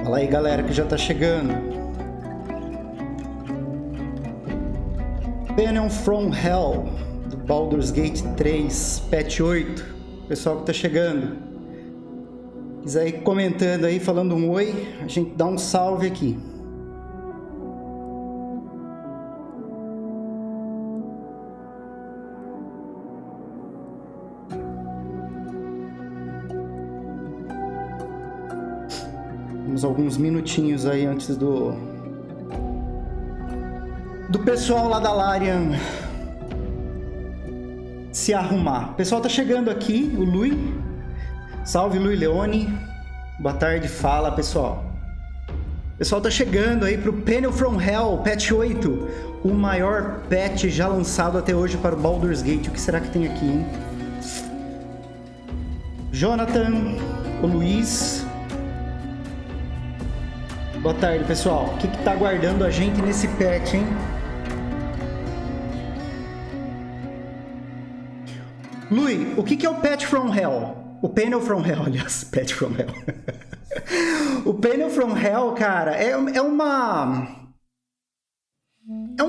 Fala aí, galera, que já tá chegando. Panelfromhell, do Baldur's Gate 3, patch 8. Pessoal que tá chegando. Quiser ir comentando aí, falando um oi, a gente dá um salve aqui. Temos alguns minutinhos aí antes do pessoal lá da Larian se arrumar. O pessoal tá chegando aqui, o Lui. Salve, Lui Leone. Boa tarde, fala, pessoal. O pessoal tá chegando aí pro Panelfromhell, patch 8. O maior patch já lançado até hoje para o Baldur's Gate. O que será que tem aqui, hein? Jonathan, o Luiz. Boa tarde, pessoal. O que tá aguardando a gente nesse patch, hein? Lui, o que é o Patch from Hell? O Panelfromhell, aliás, Patch from Hell. O Panelfromhell, cara, é um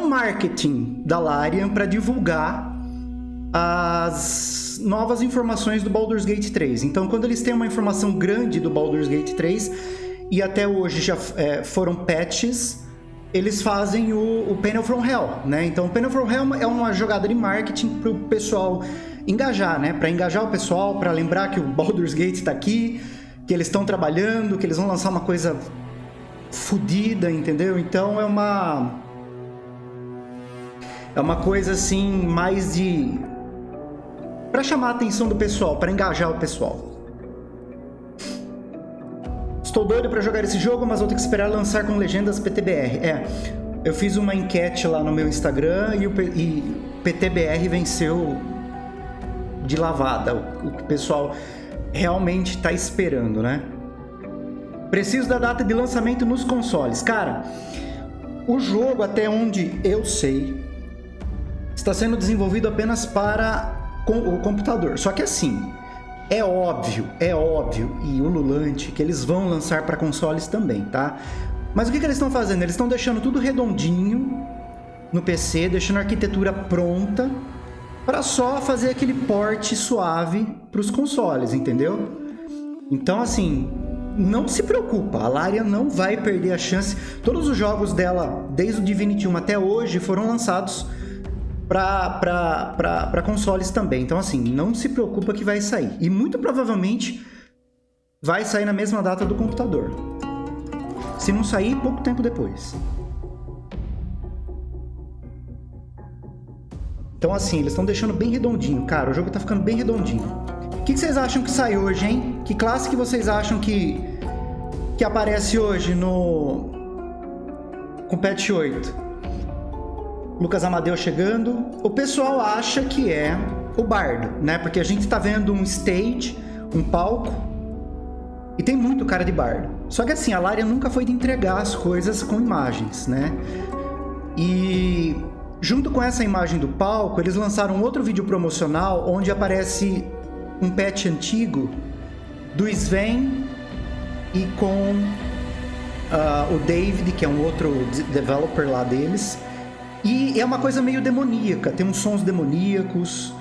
marketing da Larian para divulgar as novas informações do Baldur's Gate 3. Então, quando eles têm uma informação grande do Baldur's Gate 3, e até hoje já foram patches, eles fazem o Panelfromhell, né? Então, o Panelfromhell é uma jogada de marketing para o pessoal engajar, né? Para engajar o pessoal, para lembrar que o Baldur's Gate está aqui, que eles estão trabalhando, que eles vão lançar uma coisa fodida, entendeu? Então, é uma coisa assim, mais de... para chamar a atenção do pessoal, para engajar o pessoal. Estou doido para jogar esse jogo, mas vou ter que esperar lançar com legendas PTBR. Eu fiz uma enquete lá no meu Instagram e o PTBR venceu de lavada, o que o pessoal realmente está esperando, né? Preciso da data de lançamento nos consoles. Cara, o jogo, até onde eu sei, está sendo desenvolvido apenas para o computador. Só que assim... É óbvio e ululante que eles vão lançar para consoles também, tá? Mas o que eles estão fazendo? Eles estão deixando tudo redondinho no PC, deixando a arquitetura pronta para só fazer aquele port suave para os consoles, entendeu? Então, assim, não se preocupa, a Larian não vai perder a chance. Todos os jogos dela, desde o Divinity 1 até hoje, foram lançados para consoles também. Então, assim, não se preocupa que vai sair. E muito provavelmente vai sair na mesma data do computador. Se não sair, pouco tempo depois. Então, assim, eles estão deixando bem redondinho. Cara, o jogo tá ficando bem redondinho. O que vocês acham que sai hoje, hein? Que classe que vocês acham que aparece hoje com patch 8? Lucas Amadeu chegando. O pessoal acha que é o bardo, né? Porque a gente tá vendo um stage, um palco, e tem muito cara de bardo. Só que assim, a Larian nunca foi de entregar as coisas com imagens, né? E junto com essa imagem do palco, eles lançaram outro vídeo promocional onde aparece um patch antigo do Sven e com o David, que é um outro developer lá deles. E é uma coisa meio demoníaca, tem uns sons demoníacos.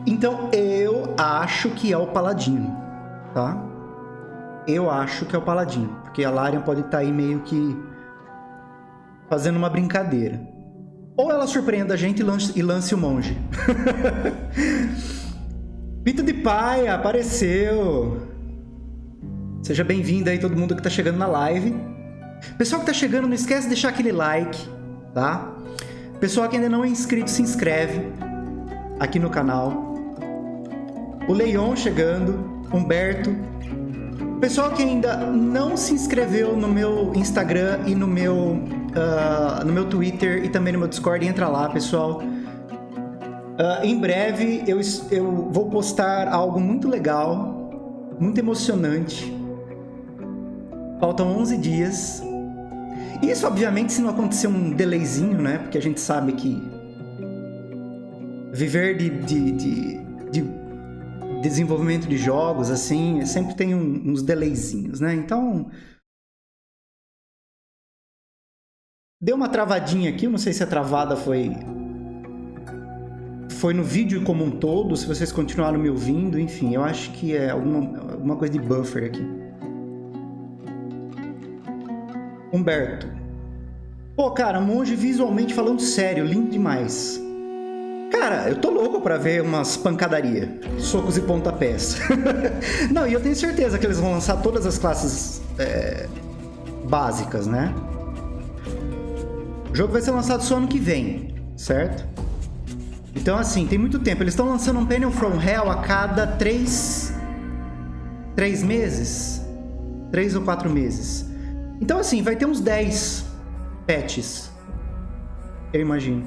Então eu acho que é o Paladino, tá? Eu acho que é o Paladino, porque a Larian pode estar aí meio que fazendo uma brincadeira. Ou ela surpreende a gente e lance o monge. Pito de Paia apareceu. Seja bem-vindo aí todo mundo que tá chegando na live. Pessoal que tá chegando, não esquece de deixar aquele like, tá? Pessoal que ainda não é inscrito, se inscreve aqui no canal. O Leon chegando, Humberto. Pessoal que ainda não se inscreveu no meu Instagram e no meu Twitter e também no meu Discord, entra lá, pessoal. Em breve eu vou postar algo muito legal, muito emocionante. Faltam 11 dias. Isso, obviamente, se não acontecer um delayzinho, né? Porque a gente sabe que viver de desenvolvimento de jogos, assim, sempre tem uns delayzinhos, né? Então, Deu uma travadinha aqui, eu não sei se a travada foi no vídeo como um todo, se vocês continuaram me ouvindo, enfim, eu acho que é alguma coisa de buffer aqui. Humberto. Pô, cara, monge visualmente falando sério, lindo demais. Cara, eu tô louco pra ver umas pancadaria, socos e pontapés. Não, e eu tenho certeza que eles vão lançar todas as classes básicas, né? O jogo vai ser lançado só ano que vem, certo? Então, assim, tem muito tempo. Eles estão lançando um panelfromhell a cada 3 meses. 3 ou 4 meses. Então, assim, vai ter uns 10 patches. Eu imagino.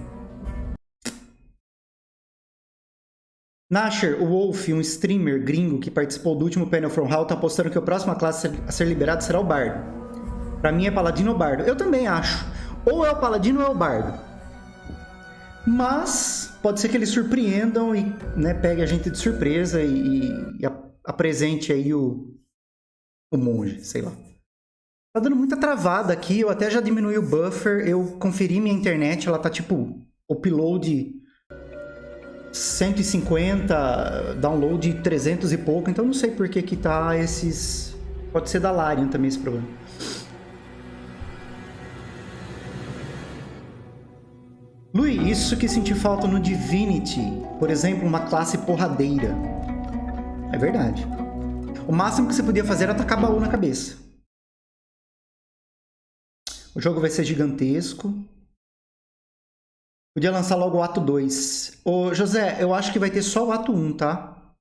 Nasher, o Wolf, um streamer gringo que participou do último panelfromhell, tá postando que a próxima classe a ser liberada será o Bardo. Pra mim é Paladino ou Bardo. Eu também acho. Ou é o Paladino ou é o Bardo. Mas pode ser que eles surpreendam e, né, pegue a gente de surpresa e apresente aí o monge, sei lá. Tá dando muita travada aqui, eu até já diminui o buffer, eu conferi minha internet, ela tá tipo upload 150, download 300 e pouco, então não sei por que que tá esses... Pode ser da Larian também esse problema. Luiz, isso que senti falta no Divinity, por exemplo, uma classe porradeira. É verdade. O máximo que você podia fazer era tacar baú na cabeça. O jogo vai ser gigantesco. Podia lançar logo o ato 2. Ô, José, eu acho que vai ter só o ato 1, tá?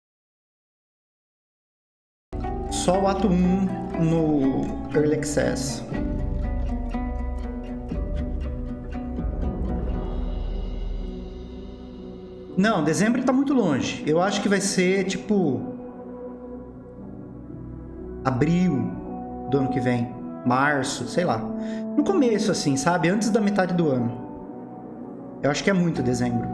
Só o ato 1 no Early Access. Não, dezembro tá muito longe. Eu acho que vai ser, tipo... abril do ano que vem. Março, sei lá. No começo, assim, sabe? Antes da metade do ano. Eu acho que é muito dezembro.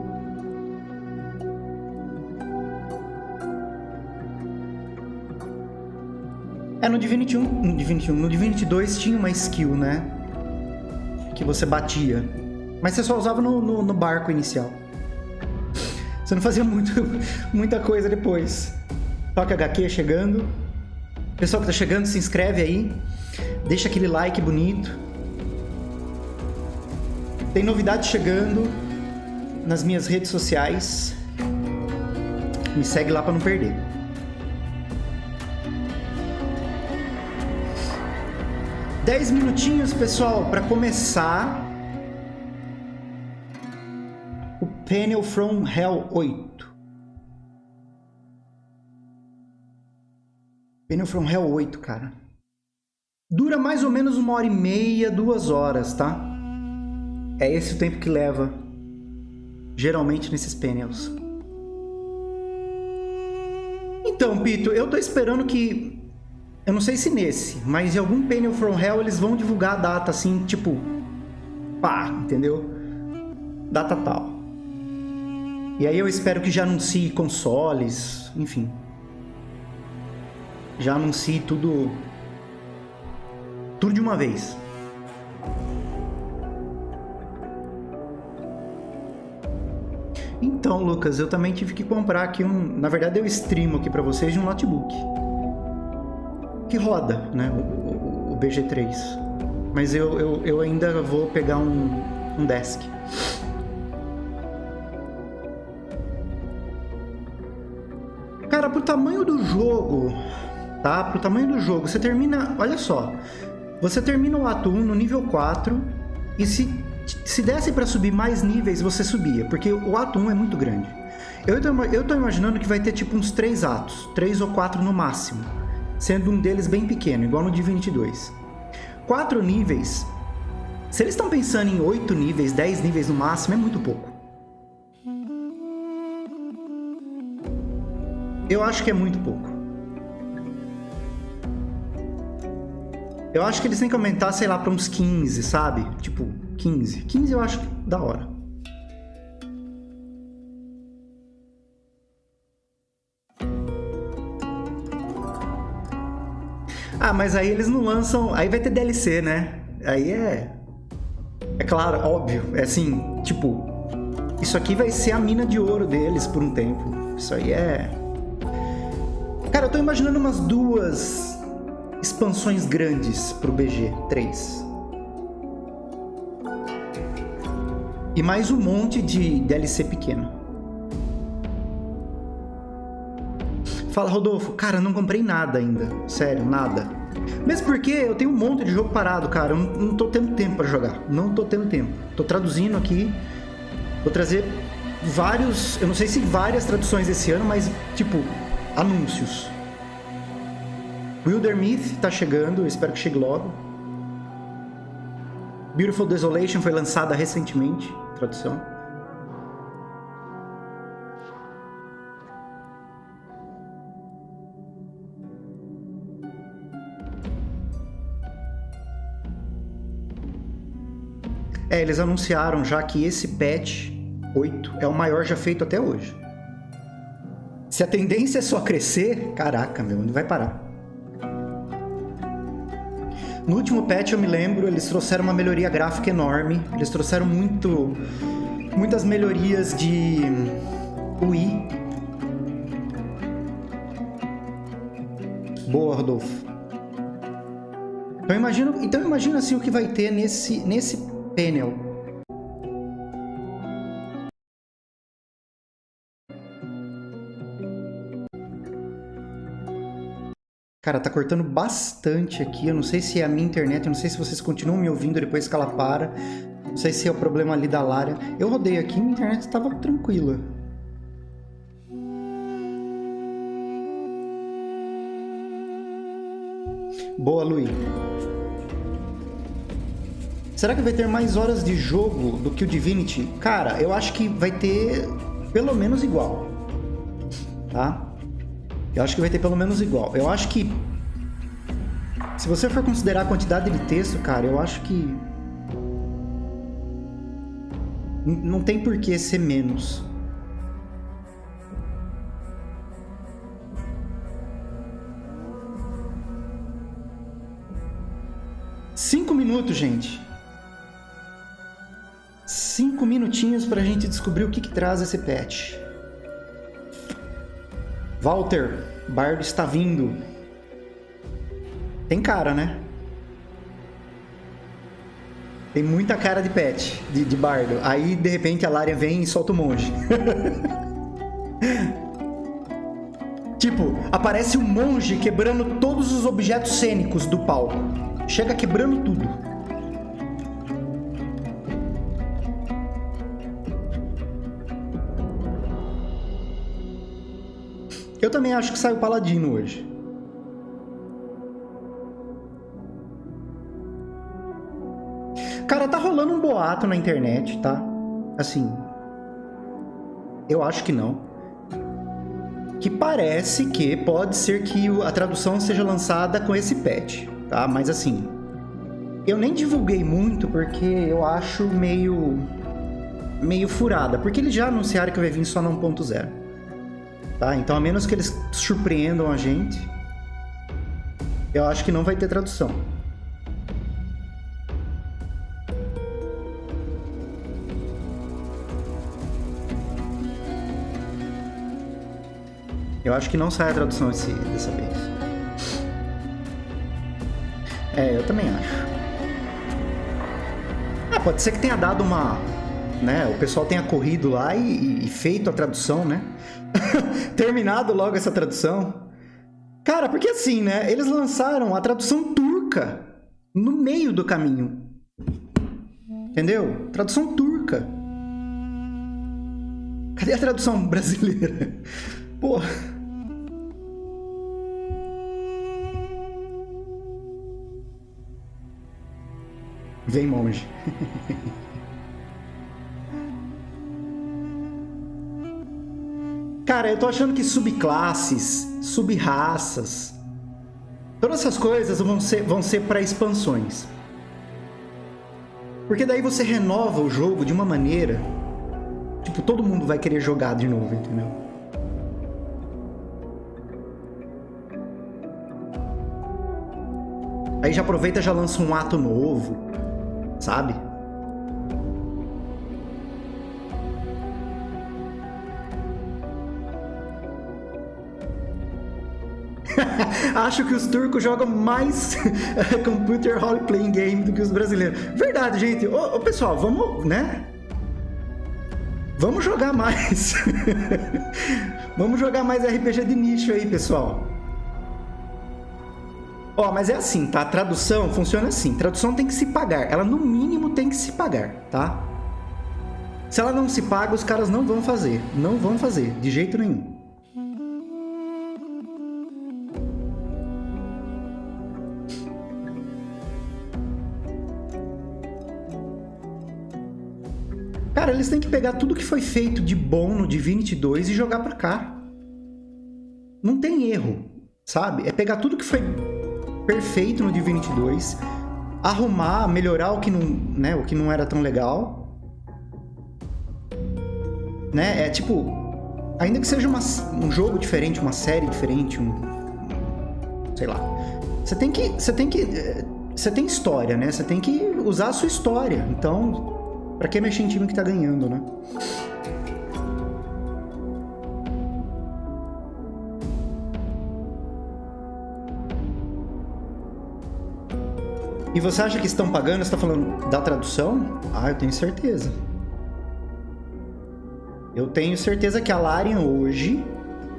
No Divinity 1, no Divinity 2 tinha uma skill, né? Que você batia. Mas você só usava no barco inicial. Você não fazia muita coisa depois. Toca HQ chegando. Pessoal que tá chegando, se inscreve aí. Deixa aquele like bonito. Tem novidade chegando nas minhas redes sociais. Me segue lá para não perder. Dez minutinhos, pessoal, para começar o panelfromhell 8. Panelfromhell 8, cara. Dura mais ou menos 1h30, 2 horas, tá? É esse o tempo que leva, geralmente, nesses panels. Então, Pito, eu tô esperando que... Eu não sei se nesse, mas em algum panelfromhell eles vão divulgar a data, assim, tipo... pá, entendeu? Data tal. E aí eu espero que já anuncie consoles, enfim. Já anuncie tudo de uma vez. Então, Lucas, eu também tive que comprar aqui na verdade eu streamo aqui pra vocês de um notebook que roda, né, o BG3. Mas eu ainda vou pegar um desk. Cara, pro tamanho do jogo, tá? Pro tamanho do jogo, você termina... Olha só. Você termina o ato 1 no nível 4 e se desse pra subir mais níveis, você subia. Porque o ato 1 é muito grande. Eu tô imaginando que vai ter tipo uns 3 atos. 3 ou 4 no máximo. Sendo um deles bem pequeno, igual no Divinity 2. 4 níveis. Se eles estão pensando em 8 níveis, 10 níveis no máximo, é muito pouco. Eu acho que é muito pouco. Eu acho que eles têm que aumentar, sei lá, pra uns 15, sabe? Tipo, 15. 15 eu acho da hora. Ah, mas aí eles não lançam... Aí vai ter DLC, né? Aí é... É claro, óbvio. É assim, tipo... Isso aqui vai ser a mina de ouro deles por um tempo. Isso aí é... Cara, eu tô imaginando umas 2 expansões grandes pro BG3. E mais um monte de DLC pequeno. Fala, Rodolfo. Cara, eu não comprei nada ainda. Sério, nada. Mesmo porque eu tenho um monte de jogo parado, cara. Eu não tô tendo tempo pra jogar. Não tô tendo tempo. Tô traduzindo aqui. Vou trazer vários... Eu não sei se várias traduções esse ano, mas, tipo, anúncios. Wildermyth tá chegando. Eu espero que chegue logo. Beautiful Desolation foi lançada recentemente. Tradução. Eles anunciaram já que esse patch 8 é o maior já feito até hoje. Se a tendência é só crescer, caraca, meu, onde vai parar? No último patch, eu me lembro, eles trouxeram uma melhoria gráfica enorme. Eles trouxeram muitas melhorias de UI. Boa, Rodolfo. Então imagina assim o que vai ter nesse panel. Cara, tá cortando bastante aqui. Eu não sei se é a minha internet. Eu não sei se vocês continuam me ouvindo depois que ela para. Não sei se é o problema ali da Lara. Eu rodei aqui e minha internet estava tranquila. Boa, Luiz. Será que vai ter mais horas de jogo do que o Divinity? Cara, eu acho que vai ter pelo menos igual. Tá? Eu acho que vai ter pelo menos igual. Eu acho que... Se você for considerar a quantidade de texto, cara, eu acho que... Não tem por que ser menos. Cinco minutos, gente. 5 minutinhos pra gente descobrir o que traz esse patch. Walter, Bardo está vindo. Tem cara, né? Tem muita cara de patch, de Bardo. Aí, de repente, a Larian vem e solta o monge. Tipo, aparece um monge quebrando todos os objetos cênicos do palco. Chega quebrando tudo. Eu também acho que sai o Paladino hoje. Cara, tá rolando um boato na internet, tá? Assim, eu acho que não. Que parece que pode ser que a tradução seja lançada com esse patch, tá? Mas assim, eu nem divulguei muito porque eu acho meio furada. Porque eles já anunciaram que vai vir só no 1.0. Tá? Então, a menos que eles surpreendam a gente, eu acho que não vai ter tradução. Eu acho que não sai a tradução dessa vez. Eu também acho. Pode ser que tenha dado uma... né? O pessoal tenha corrido lá e feito a tradução, né? Terminado logo essa tradução. Cara, porque assim, né? Eles lançaram a tradução turca no meio do caminho. Entendeu? Tradução turca. Cadê a tradução brasileira? Pô. Vem, monge. Cara, eu tô achando que subclasses, subraças, todas essas coisas vão ser para expansões. Porque daí você renova o jogo de uma maneira... Tipo, todo mundo vai querer jogar de novo, entendeu? Aí já aproveita e já lança um ato novo, sabe? Acho que os turcos jogam mais computer role-playing game do que os brasileiros. Verdade, gente. Ô, pessoal, vamos, né? Vamos jogar mais. Vamos jogar mais RPG de nicho aí, pessoal. Ó, mas é assim, tá? A tradução funciona assim. Tradução tem que se pagar. Ela, no mínimo, tem que se pagar, tá? Se ela não se paga, os caras não vão fazer. Não vão fazer, de jeito nenhum. Cara, eles têm que pegar tudo que foi feito de bom no Divinity 2 e jogar pra cá. Não tem erro, sabe? É pegar tudo que foi perfeito no Divinity 2, arrumar, melhorar o que não, né, o que não era tão legal. Né? É tipo, ainda que seja um jogo diferente, uma série diferente, sei lá. Você tem história, né? Você tem que usar a sua história. Então, pra que mexer em time que tá ganhando, né? E você acha que estão pagando? Você tá falando da tradução? Ah, eu tenho certeza. Eu tenho certeza que a Larian hoje,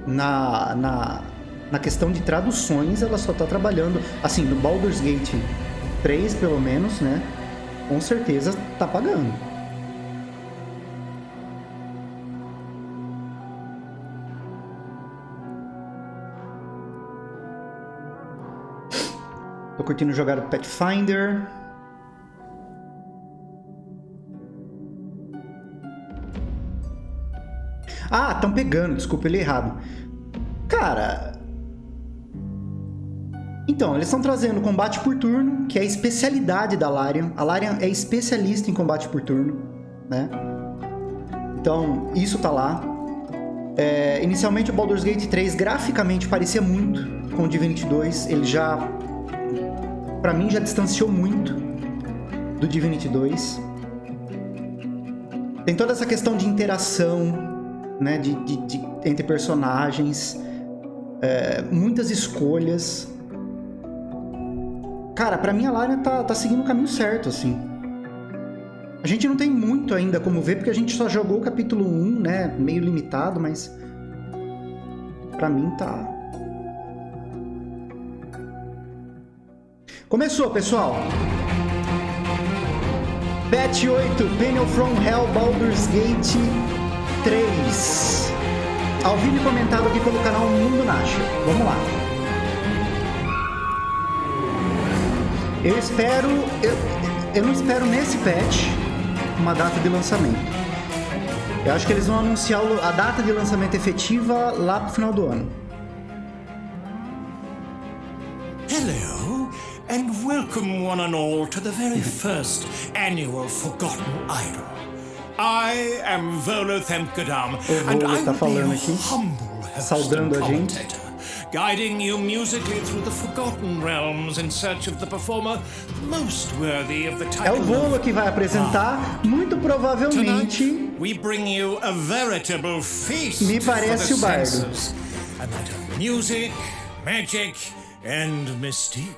na questão de traduções, ela só tá trabalhando, assim, no Baldur's Gate 3, pelo menos, né? Com certeza tá pagando. Tô curtindo jogar o Pathfinder. Ah, estão pegando, desculpa, eu li errado. Cara... Então, eles estão trazendo combate por turno, que é a especialidade da Larian. A Larian é especialista em combate por turno, né? Então, isso tá lá. Inicialmente, o Baldur's Gate 3 graficamente parecia muito com o Divinity 2. Ele já, pra mim, já distanciou muito do Divinity 2. Tem toda essa questão de interação, né, entre personagens, muitas escolhas. Cara, pra mim a Larian tá seguindo o caminho certo, assim. A gente não tem muito ainda como ver, porque a gente só jogou o capítulo 1, né, meio limitado, mas pra mim tá... Começou, pessoal! Patch 8, Panelfromhell, Baldur's Gate 3. Ao vivo e comentado aqui pelo canal Mundo Nasher. Vamos lá. Eu não espero nesse patch uma data de lançamento. Eu acho que eles vão anunciar a data de lançamento efetiva lá pro final do ano. Hello, and welcome one and all to the very first annual Forgotten Idol. I am wildermythptbr, and I will be your humble host and commentator, guiding you musically through the forgotten realms in search of the performer most worthy of the title. É o Volo que vai apresentar, muito provavelmente. Tonight, we bring you a veritable feast. Me parece o bardo. A night of music, magic and mystique,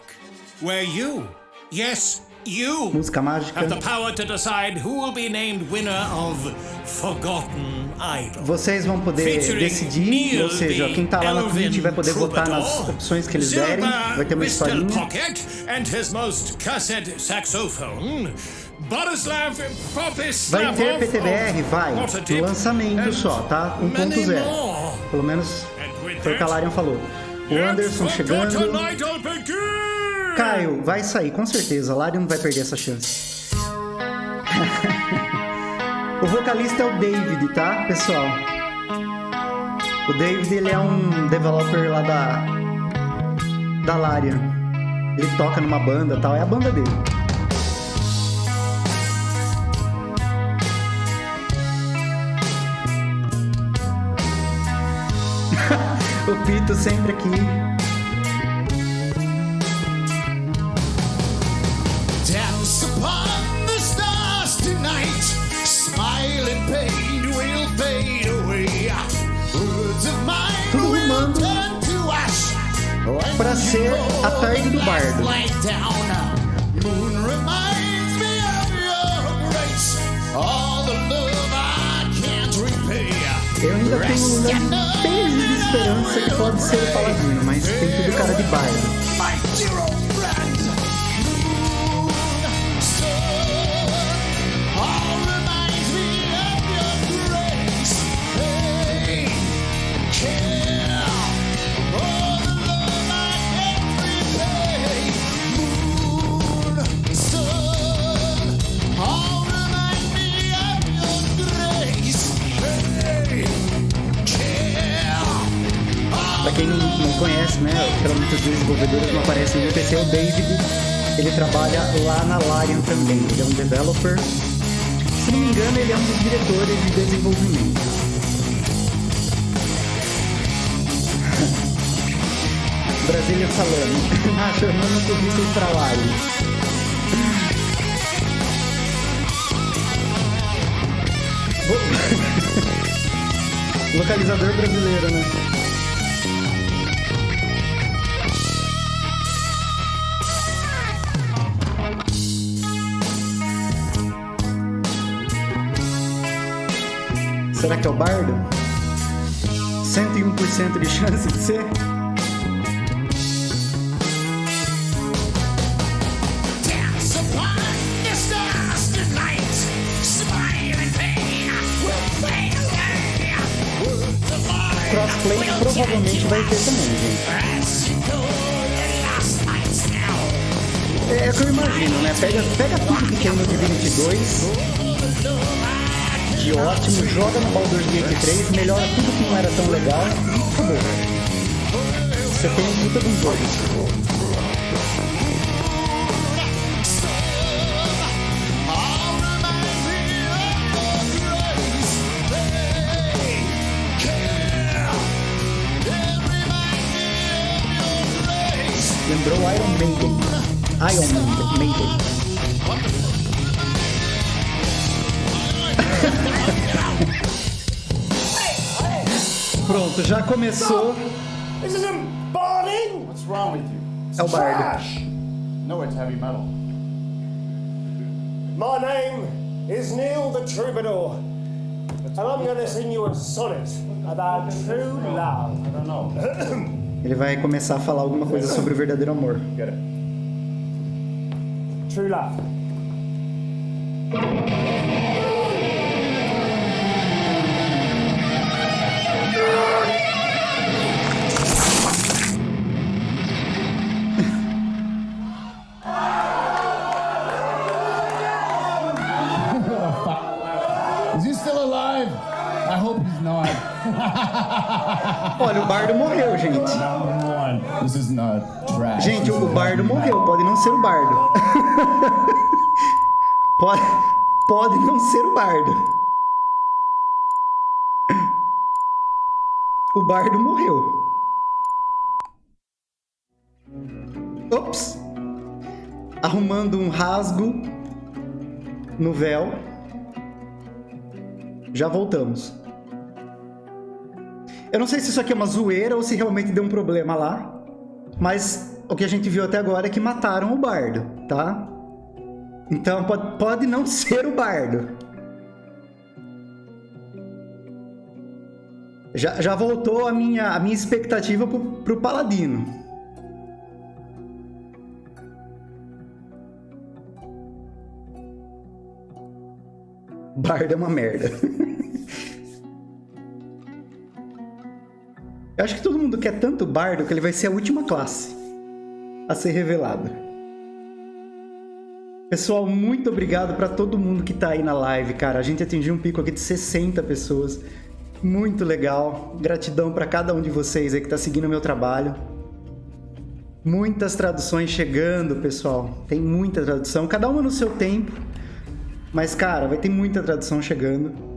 where you, yes, you, música mágica, have the power to decide who will be named winner of Forgotten Idol. Vocês vão poder decidir, ou seja, quem tá lá na Twitch vai poder votar nas opções que eles derem, vai ter uma historinha. And his most cussed saxophone. Vai ter PTBR? Vai. No lançamento só, tá? 1.0. Pelo menos foi o que a Larian falou. O Anderson chegando. Caio, vai sair, com certeza. A Larian não vai perder essa chance. O vocalista é o David, tá, pessoal? O David, ele é um developer lá da Larian. Ele toca numa banda e tal, é a banda dele. O Pito sempre aqui. Dance upon the stars tonight. Smile and pain will fade away. Words of mine will turn to ash. pra ser a tarde do bardo. Eu ainda tenho lampejos de esperança que pode ser o paladino, mas tem tudo cara de bardo. Pra quem não conhece, né, geralmente os desenvolvedores não aparecem no PC, o David, ele trabalha lá na Larian também, ele é um developer. Se não me engano, ele é um dos diretores de desenvolvimento. Brasília falando, Nasher, manda currículo pra Larian. Localizador brasileiro, né? Será que é o bardo? 101% de chance de ser? Crossplay provavelmente vai ter também, gente. É o que eu imagino, né? Pega tudo que tem no Divinity 2 de ótimo, joga no Baldur's Gate 3, melhora tudo que não era tão legal e acabou. Você tem um puta de um jogo. Lembrou Iron Maiden. Pronto, já começou. This isn't barding. What's wrong with you? É o bardo. No, it's heavy metal. My name is Neil the Troubadour, and I'm going to sing you a sonnet about true love. I don't know. Ele vai começar a falar alguma coisa sobre o verdadeiro amor. Get it? True love. Is he still alive? I hope he's not. Olha, o bardo morreu, gente. This is not trash. Gente, o bardo morreu, pode não ser o bardo. pode não ser o bardo. O bardo morreu. Ops! Arrumando um rasgo no véu. Já voltamos. Eu não sei se isso aqui é uma zoeira ou se realmente deu um problema lá. Mas o que a gente viu até agora é que mataram o bardo, tá? Então pode não ser o bardo. Já voltou a minha expectativa pro paladino. Bardo é uma merda. Eu acho que todo mundo quer tanto bardo que ele vai ser a última classe a ser revelada. Pessoal, muito obrigado para todo mundo que tá aí na live, cara. A gente atingiu um pico aqui de 60 pessoas. Muito legal. Gratidão para cada um de vocês aí que tá seguindo o meu trabalho. Muitas traduções chegando, pessoal. Tem muita tradução, cada uma no seu tempo. Mas, cara, vai ter muita tradução chegando.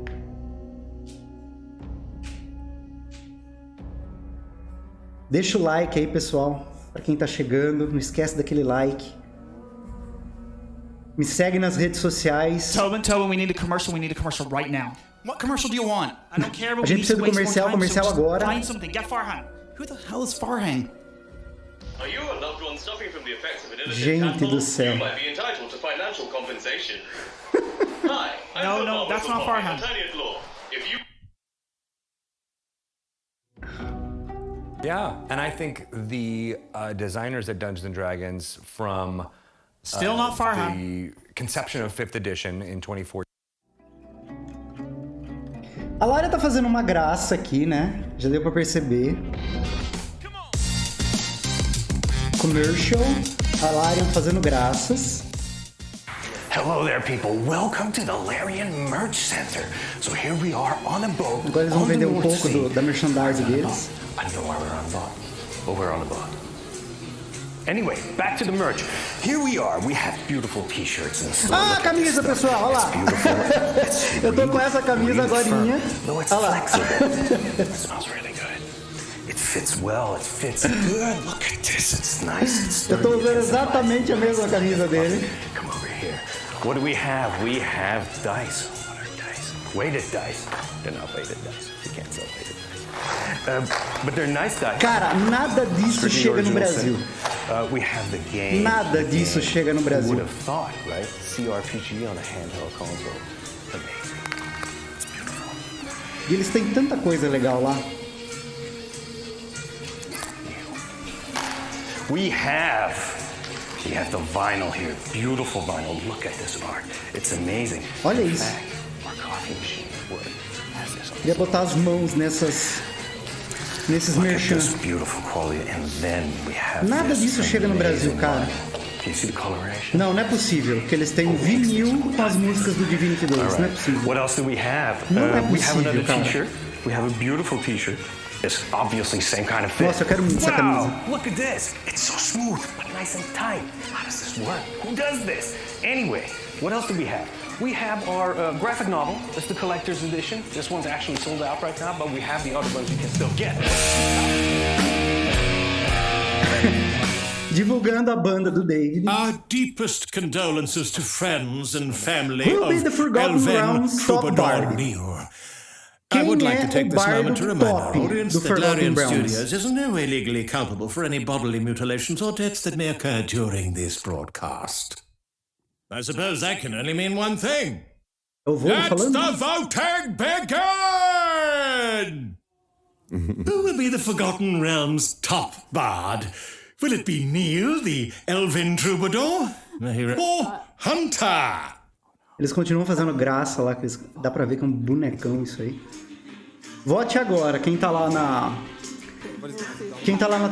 Deixa o like aí, pessoal, para quem tá chegando. Não esquece daquele like. Me segue nas redes sociais. Tobin, we need a commercial right now. What commercial do you want? I don't care, but A gente precisa do comercial agora. Find something. Get Farhan. Who the hell is Farhan? Gente do céu. No, that's not Farhan. Yeah, and I think the designers at Dungeons & Dragons from Still not Farhan. the conception of 5th edition in 2014. A Lara tá fazendo uma graça aqui, né? Já deu pra perceber. Commercial. A Lara fazendo graças. Hello there, people. Welcome to the Larian Merch Center. So here we are on a boat. Agora eles vão vender um pouco da merchandising deles. I don't know why we're on a boat. But we're on a boat. Anyway, back to the merch. Here we are. We have beautiful t-shirts and stuff. Ah, camisa, pessoal, olha lá. Eu tô com essa camisa agorinha. No, it's flexible. It smells really good. It fits well. It fits good. Look at this. It's nice. It's Eu tô usando exatamente a mesma camisa dele. Come over here. What do we have? We have dice. What are dice? Weighted dice. They're not weighted dice. You can't sell weighted dice. But they're nice dice. Cara, nada disso chega no Brasil. We have the game. Nada disso chega no Who Brasil. would have thought, right? CRPG on a handheld console. Amazing. It's beautiful. E eles têm tanta coisa legal lá. We have the vinyl here. Beautiful vinyl. Look at this art. It's amazing. Olha In isso. fact, our coffee machine wood has this on Queria botar as mãos nesses Look at merchan. this beautiful quality, and then we have Nada this disso chega no Brasil, amazing cara. vinyl. Can you see the coloration? Não, não é possível, porque eles têm vinil com as músicas do Divinity 2, All não é right. possível. What else do we have? Não é We have possível, another cara. t-shirt. We have a beautiful t-shirt. It's obviously same kind of fit. Nossa, eu quero muito essa Wow, camisa. look at this. It's so smooth, but nice and tight. How does this work? Who does this? Anyway, what else do we have? We have our graphic novel. It's the collector's edition. This one's actually sold out right now, but we have the other ones you can still get. Divulgando a banda do David. Ah, Our deepest condolences to friends and family Who'll be of the Forgotten Elven Realms top Troubadour bard? Neil. Quem I would like é to take o this moment bardo to remind top our audience do that Forgotten Larian Realms? Studios is in no way legally culpable for any bodily mutilations or deaths that may occur during this broadcast. I suppose that can only mean one thing. Eu vou Let falando. the voting begin! Who will be the Forgotten Realms top bard? Will it be Neil, the Elven Troubadour? Or Hunter? Eles continuam fazendo graça lá, que dá pra ver que é um bonecão isso aí. Vote agora, quem tá lá na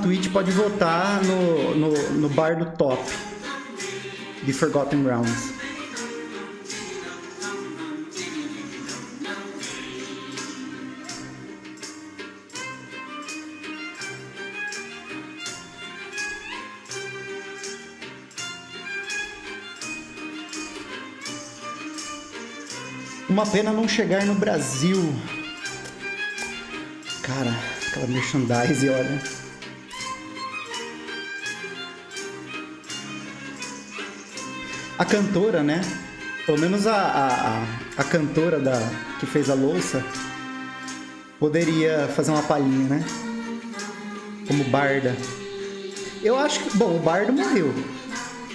Twitch pode votar no bar do top de Forgotten Realms. Uma pena não chegar no Brasil. Cara, aquela merchandise, olha. A cantora, né? Pelo menos a cantora que fez a louça poderia fazer uma palhinha, né? Como barda. Eu acho que... Bom, o bardo morreu.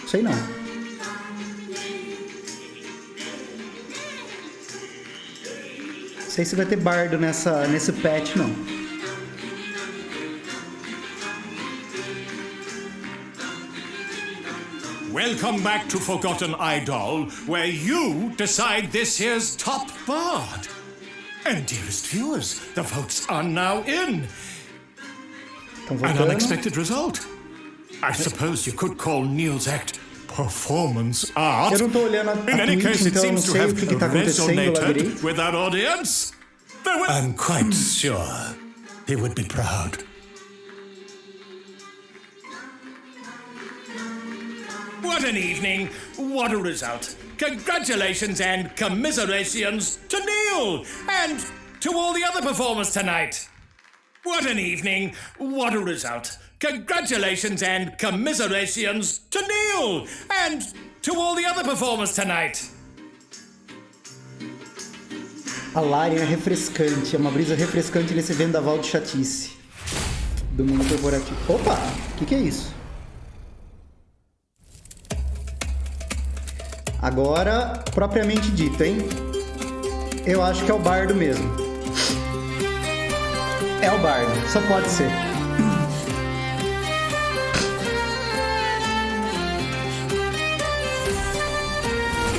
Sei não. Não sei se vai ter bardo nesse patch, não. Welcome back to Forgotten Idol, where you decide this year's top bard. And dearest viewers, the votes are now in. Estão An votando. unexpected result. I suppose you could call Neil's act performance art. Eu não tô olhando a In any Twitch, case, it então eu não seems to sei o have que tá acontecendo lá resonated direito. with our audience. I'm quite sure he would be proud. What an evening! What a result! Congratulations and commiserations to Neil and to all the other performers tonight. What an evening! What a result! Congratulations and commiserations to Neil and to all the other performers tonight. A Larian é refrescante, é uma brisa refrescante nesse vendaval de chatice. Do mundo corporativo. Opa! O que é isso? Agora, propriamente dito, hein? Eu acho que é o bardo mesmo. É o bardo, só pode ser.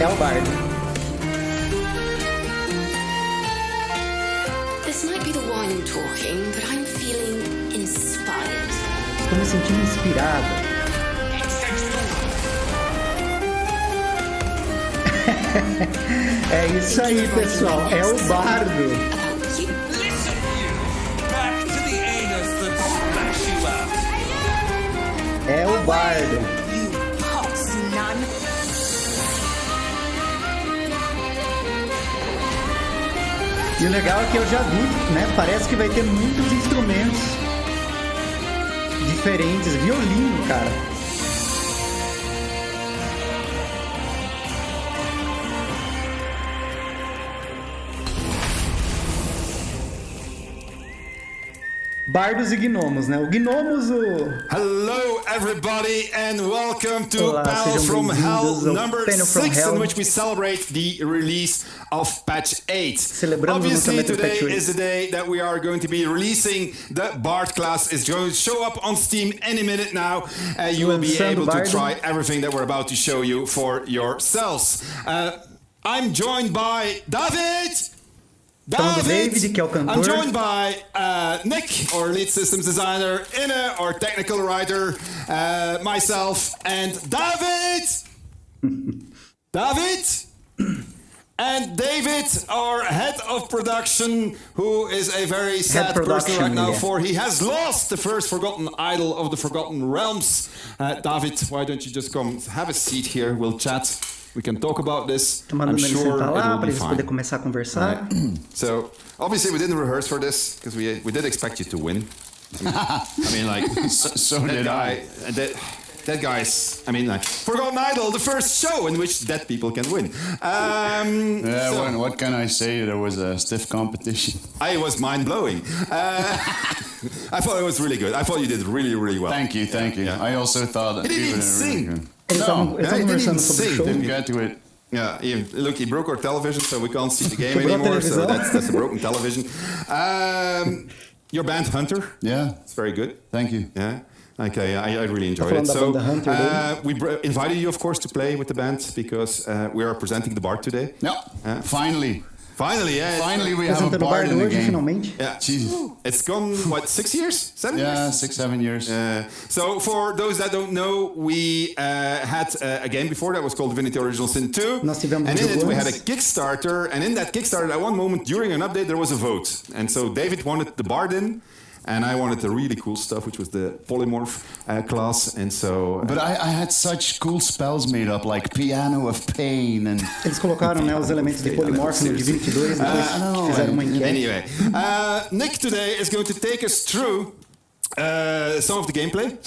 É o bardo. This might be the wine talking, but I'm feeling inspired. Estou me sentindo inspirado. É isso aí, pessoal. É o bardo. É o bardo. E o legal é que eu já vi, né? Parece que vai ter muitos instrumentos diferentes. Violino, cara. Bardos e gnomos, né? O gnomos, Hello, everybody, and welcome to Olá, Pelo from Hell number Pelo from 6, Hell. in which we celebrate the release of patch 8. Celebramos o Obviously, lançamento do today patch 8. is the day that we are going to be releasing the Bard class. It's going to show up on Steam any minute now. You will be Lançando able to Bardo. try everything that we're about to show you for yourselves. I'm joined by David. Falando do David, que é o cantor. I'm joined by Nick, our lead systems designer, Inna, our technical writer, myself, and David. And David, our head of production, who is a very sad person right now, for he has lost the first forgotten idol of the Forgotten Realms. David, why don't you just come have a seat here? We'll chat. We can talk about this. I'm sure it will be fine. Poder começar a conversar. So, obviously, we didn't rehearse for this because we did expect you to win. I mean, like, So that did guy, that guy's, I mean, like, Forgotten Idol, the first show in which dead people can win. What can I say? There was a stiff competition. I was mind blowing. I thought it was really good. I thought you did really, really well. Thank you. Yeah. I also thought that He didn't you even were sing. really good. Eles estavam conversando sobre o show. Didn't get to it. Yeah, look, he broke our television, so we can't see the game anymore. So that's a broken television. Your band Hunter. Yeah. It's very good. Thank you. Yeah. Okay, I really enjoyed it. So we invited you, of course, to play with the band because we are presenting the Bard today. Yeah. Finally. Finally, yeah. Finally, we have a Bard in the game. Finalmente. Yeah. Jesus. It's gone, what, 6 years? 7 years? Yeah, 6-7 years. So for those that don't know, we had a game before that was called Divinity Original Sin 2. Nós tivemos And in it we jogos. had a Kickstarter, and in that Kickstarter at one moment during an update there was a vote. And so David wanted the Bard in, and I wanted the really cool stuff, which was the polymorph class, and so... But I had such cool spells made up, like Piano of Pain and... Eles colocaram, né, os elementos de polimorfo no Divinity 2, depois fizeram uma enquete. Anyway, Nick today is going to take us through some of the gameplay.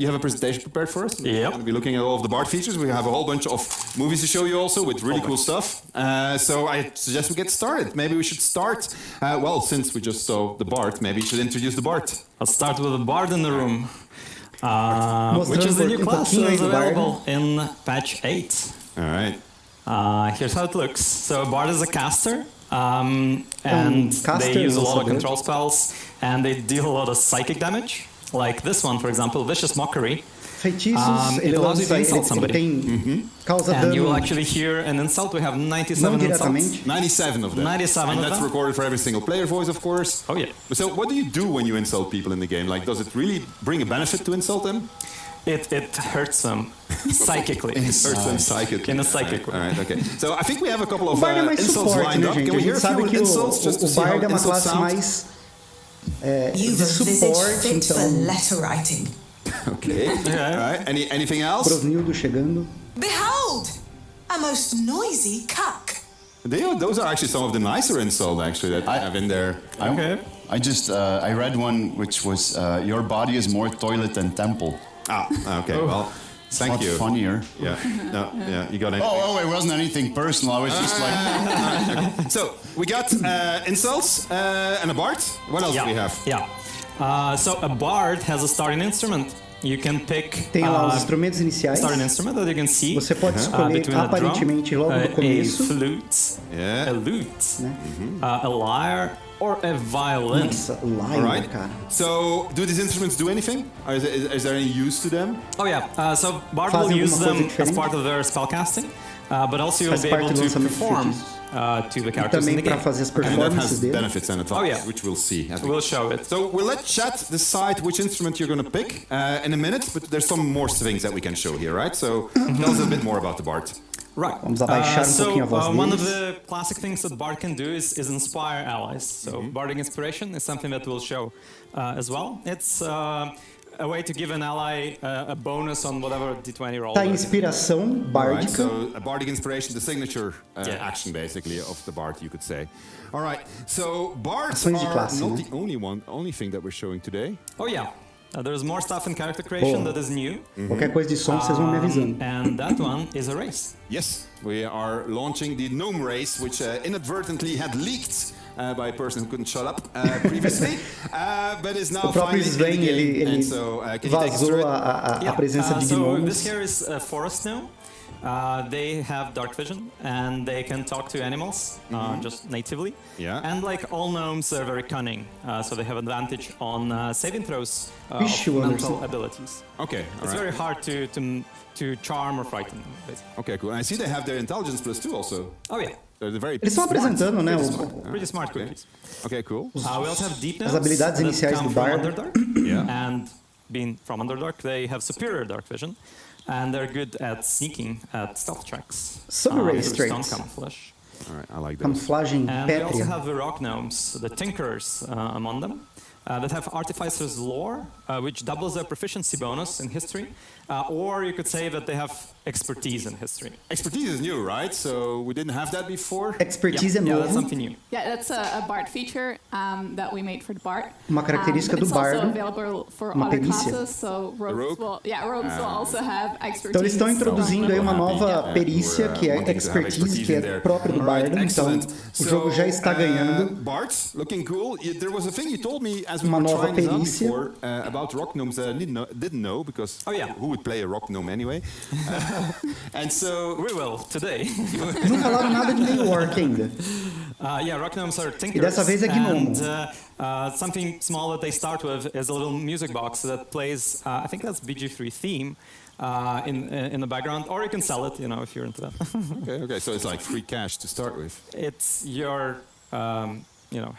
You have a presentation prepared for us. We're going to be looking at all of the Bard features. We have a whole bunch of movies to show you also with really cool stuff. So I suggest we get started. Maybe we should start, well, since we just saw the Bard, maybe you should introduce the Bard. I'll start with the Bard in the room, which is the new class that is available in patch 8. All right. Here's how it looks. So Bard is a caster, and they use a lot of control spells, and they deal a lot of psychic damage. Like this one, for example, Vicious Mockery. Feitiços, It allows you to insult somebody. Causa And you will dano. actually hear an insult. We have 97 insults. 97 of them. 97 and of that's them. recorded for every single player voice, of course. Oh, yeah. So what do you do when you insult people in the game? Like, does it really bring a benefit to insult them? It hurts them psychically. It hurts them psychically. In a psychic way. All right, okay. So I think we have a couple of O Bard é mais insults suporte, lined né, up. gente? Can A we hear gente a sabe few que insults just to o see how Bard é uma insults classe sound? mais You've de a visit suporte, fit for então... letter writing. Okay. All right. Anything else? Prosnildo chegando. Behold, a most noisy cuck. Those are actually some of the nicer insults actually that I have in there. Okay. I read one which was your body is more toilet than temple. Okay. Well, thank you. Funnier. Yeah. No. Yeah. You got it. Oh, it wasn't anything personal. I was just like. Okay. So we got insults and a Bard. What else do we have? Yeah. So a bard has a starting instrument. You can pick Tem lá os instrumentos iniciais. starting instrument that you can see. Você pode escolher aparentemente logo no começo. A flute, a lute, a lyre, or a violin. Nossa, lyre, cara. So, do these instruments do anything? Is there any use to them? Oh yeah. So bard will use them as part of their spellcasting, but also you'll be able to perform to the characters in the game. Fazer as And that performances has dele. benefits and advantages, which we'll see. We'll show it. So we'll let chat decide which instrument you're going to pick in a minute, but there's some more things that we can show here, right? So tell us a bit more about the bard. Right. Vamos abaixar pouquinho a voz deles. One of the classic things that Bard can do is inspire allies. So Bardic Inspiration is something that we'll show as well. It's a way to give an ally a bonus on whatever D20 roll. Tá, inspiração bárdica. Right, so a bardic inspiration, the signature action basically of the bard, you could say. All right, so bards are not the only thing that we're showing today. Oh yeah. There's more stuff in character creation that is new. Qualquer coisa de som, vocês vão me avisando. And that one is a race. Yes, we are launching the gnome race, which inadvertently had leaked by a person who couldn't shut up previously, but is now finally in the game. And so, can you take us through it? a presença de So gnomos. this here is a forest gnome. They have dark vision and they can talk to animals just natively. Yeah. And like all gnomes, they're very cunning, so they have advantage on saving throws of mental abilities. Okay, it's very hard to charm or frighten them. Basically. Okay, cool. And I see they have their intelligence +2 also. Oh yeah. They're very Eles estão apresentando, né? Pretty smart cookies. Okay, cool. We also have deep As habilidades iniciais do Bard. And being from Underdark, they have superior dark vision. And they're good at sneaking at stealth checks. Race traits. Camouflage. All right, I like that. Camuflagem And we also pétrea. have the rock gnomes, the tinkerers among them, that have artificer's lore, which doubles their proficiency bonus in history, or you could say that they have expertise in history. Expertise is new, right? So we didn't have that before. Expertise é Yeah, novo. that's something new. Yeah, that's a Bard feature that we made for the Bard. Uma característica do It's also bardo. available for Uma other perícia. classes, so rogues will also have expertise. Então eles estão introduzindo aí uma nova perícia que é expertise, que é própria do bardo. Então o jogo já está ganhando. Bard, looking cool. There was a thing you told me as we Uma were nova trying this out perícia. before about rock gnomes that I didn't know because who would play a rock gnome anyway? And so we will today. Não falaram nada de meio orc ainda. Yeah, rock gnomes are tinkers. E dessa vez é gnomo. And something small that they start with is a little music box that plays. I think that's BG3 theme. In the background, or you can sell it, if you're into that. okay. So it's like free cash to start with. It's your,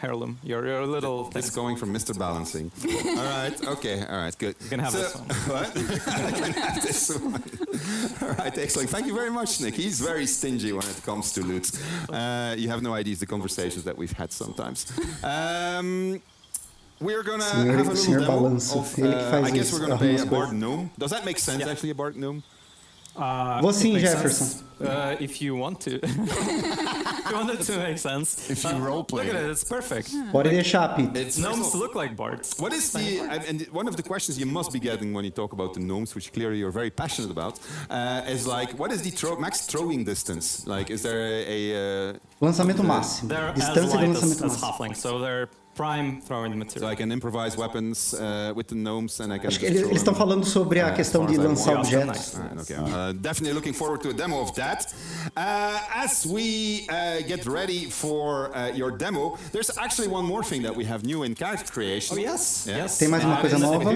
heirloom, your little. It's going from Mr. Balancing. All right, good. You can have this one. What? I can have this one. All right, excellent. Thank you very much, Nick. He's very stingy when it comes to loot. You have no ideas the conversations that we've had sometimes. We're gonna have a little demo of, I guess we're gonna play a Bard Gnome. Does that make sense, actually, a Bard Gnome? Vou sim, Jefferson. If you want to. If you want it to make sense. If you roleplay. Look at it, it's perfect. Pode deixar, Pete. Gnomes look like bards. What is and one of the questions you must be getting when you talk about the gnomes, which clearly you're very passionate about, is like, what is the max throwing distance? Like, is there a lançamento máximo. They're Distância de as light lançamento as máximo. halflings, so they're prime throwing material. So I can improvise weapons with the gnomes and I can. Acho que eles estão falando sobre a questão de lançar objetos. Okay. Definitely looking forward to a demo of that. As we get ready for your demo, there's actually one more thing that we have new in character creation. Oh yes, yes. Tem mais uma coisa nova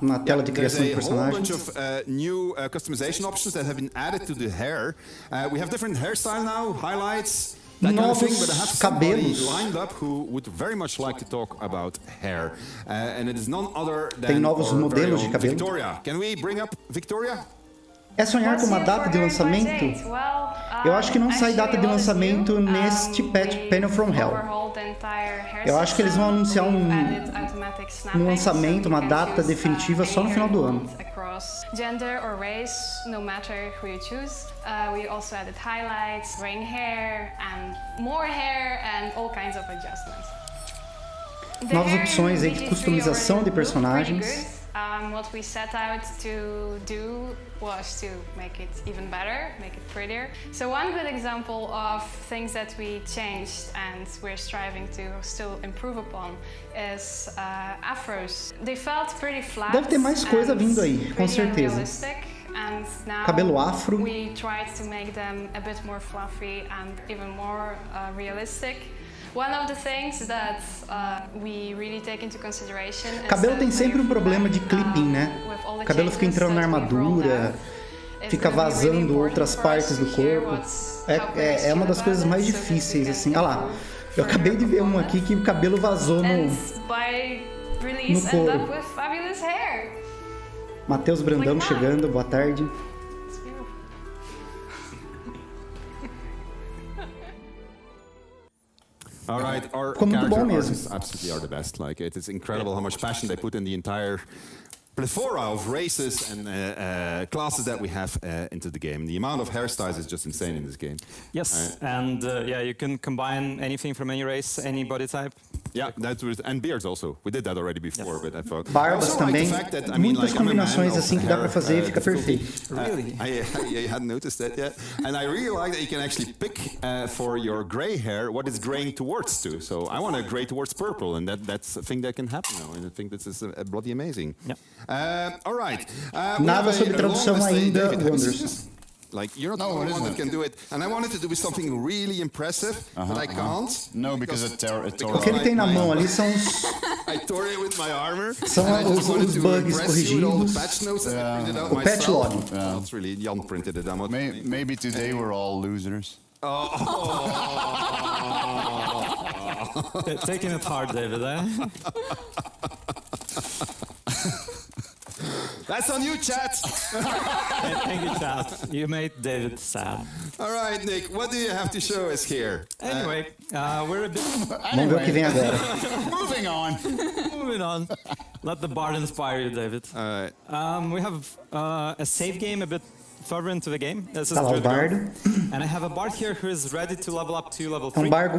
na tela de criação de There's a whole bunch personagens. of new customization options that have been added to the hair. We have different hairstyle now, highlights. That kind of thing, but I have somebody lined up who would very much like to talk about hair, and it is none other than Tem novos our very modelos de own cabelo. Victoria. Can we bring up Victoria? É sonhar com uma data de lançamento? Eu acho que não sai data de lançamento neste panelfromhell. Eu acho que eles vão anunciar um lançamento, uma data definitiva só no final do ano. Gender or race, no matter who you choose. We also added highlights, graying hair, and more hair, and all kinds of adjustments. Novas opções aí de customização de personagens. what we set out to do was to make it even better, make it prettier. So one good example of things that we changed and we're striving to still improve upon is afros. They felt pretty flat. Deve ter mais coisa vindo aí, com certeza. And now Cabelo afro. We tried to make them a bit more fluffy and even more realistic. One of the things that we really take into consideration is cabelo tem sempre um problema de clipping, né? O cabelo fica entrando na armadura, fica vazando outras partes do corpo. É uma das coisas mais difíceis, assim. Olha lá, eu acabei de ver um aqui que o cabelo vazou no couro. Matheus Brandão chegando, boa tarde. All right, our muito bom mesmo. Absolutely are the best. Like it is incredible how much passion they put in the entire plethora of races and classes that we have into the game. The amount of hairstyles is just insane in this game. Yes, and yeah, you can combine anything from any race, any body type. Yeah, that's and beards also. We did that already before, but I thought. Barbas também. Muitas combinações assim que dá para fazer e fica perfeito. Really? I hadn't noticed that yet, and I really like that you can actually pick for your gray hair what it's graying towards to. So I want to gray towards purple, and that's a thing that can happen now, and I think this is bloody amazing. Yeah. All right. Nada sobre tradução ainda, Wonders. Like, you're not the only one that can do it. And I wanted to do something really impressive, but I can't. No, because it tore o que ele tem na mão ali são os... I tore it with my armor. São os bugs corrigidos. O patch log. That's really, Jan printed it out. Maybe today we're all losers. Taking it hard, David, eh? That's on you, chat. Thank you, chat. You made David sad. All right, Nick, what do you have to show us here? Anyway, we're a bit... Vamos ver o que vem agora. Moving on. Moving on. Let the bard inspire you, David. All right. We have a save game a bit further into the game. This is Tradutor. And I have a bard here who is ready to level up to level 3. Bardo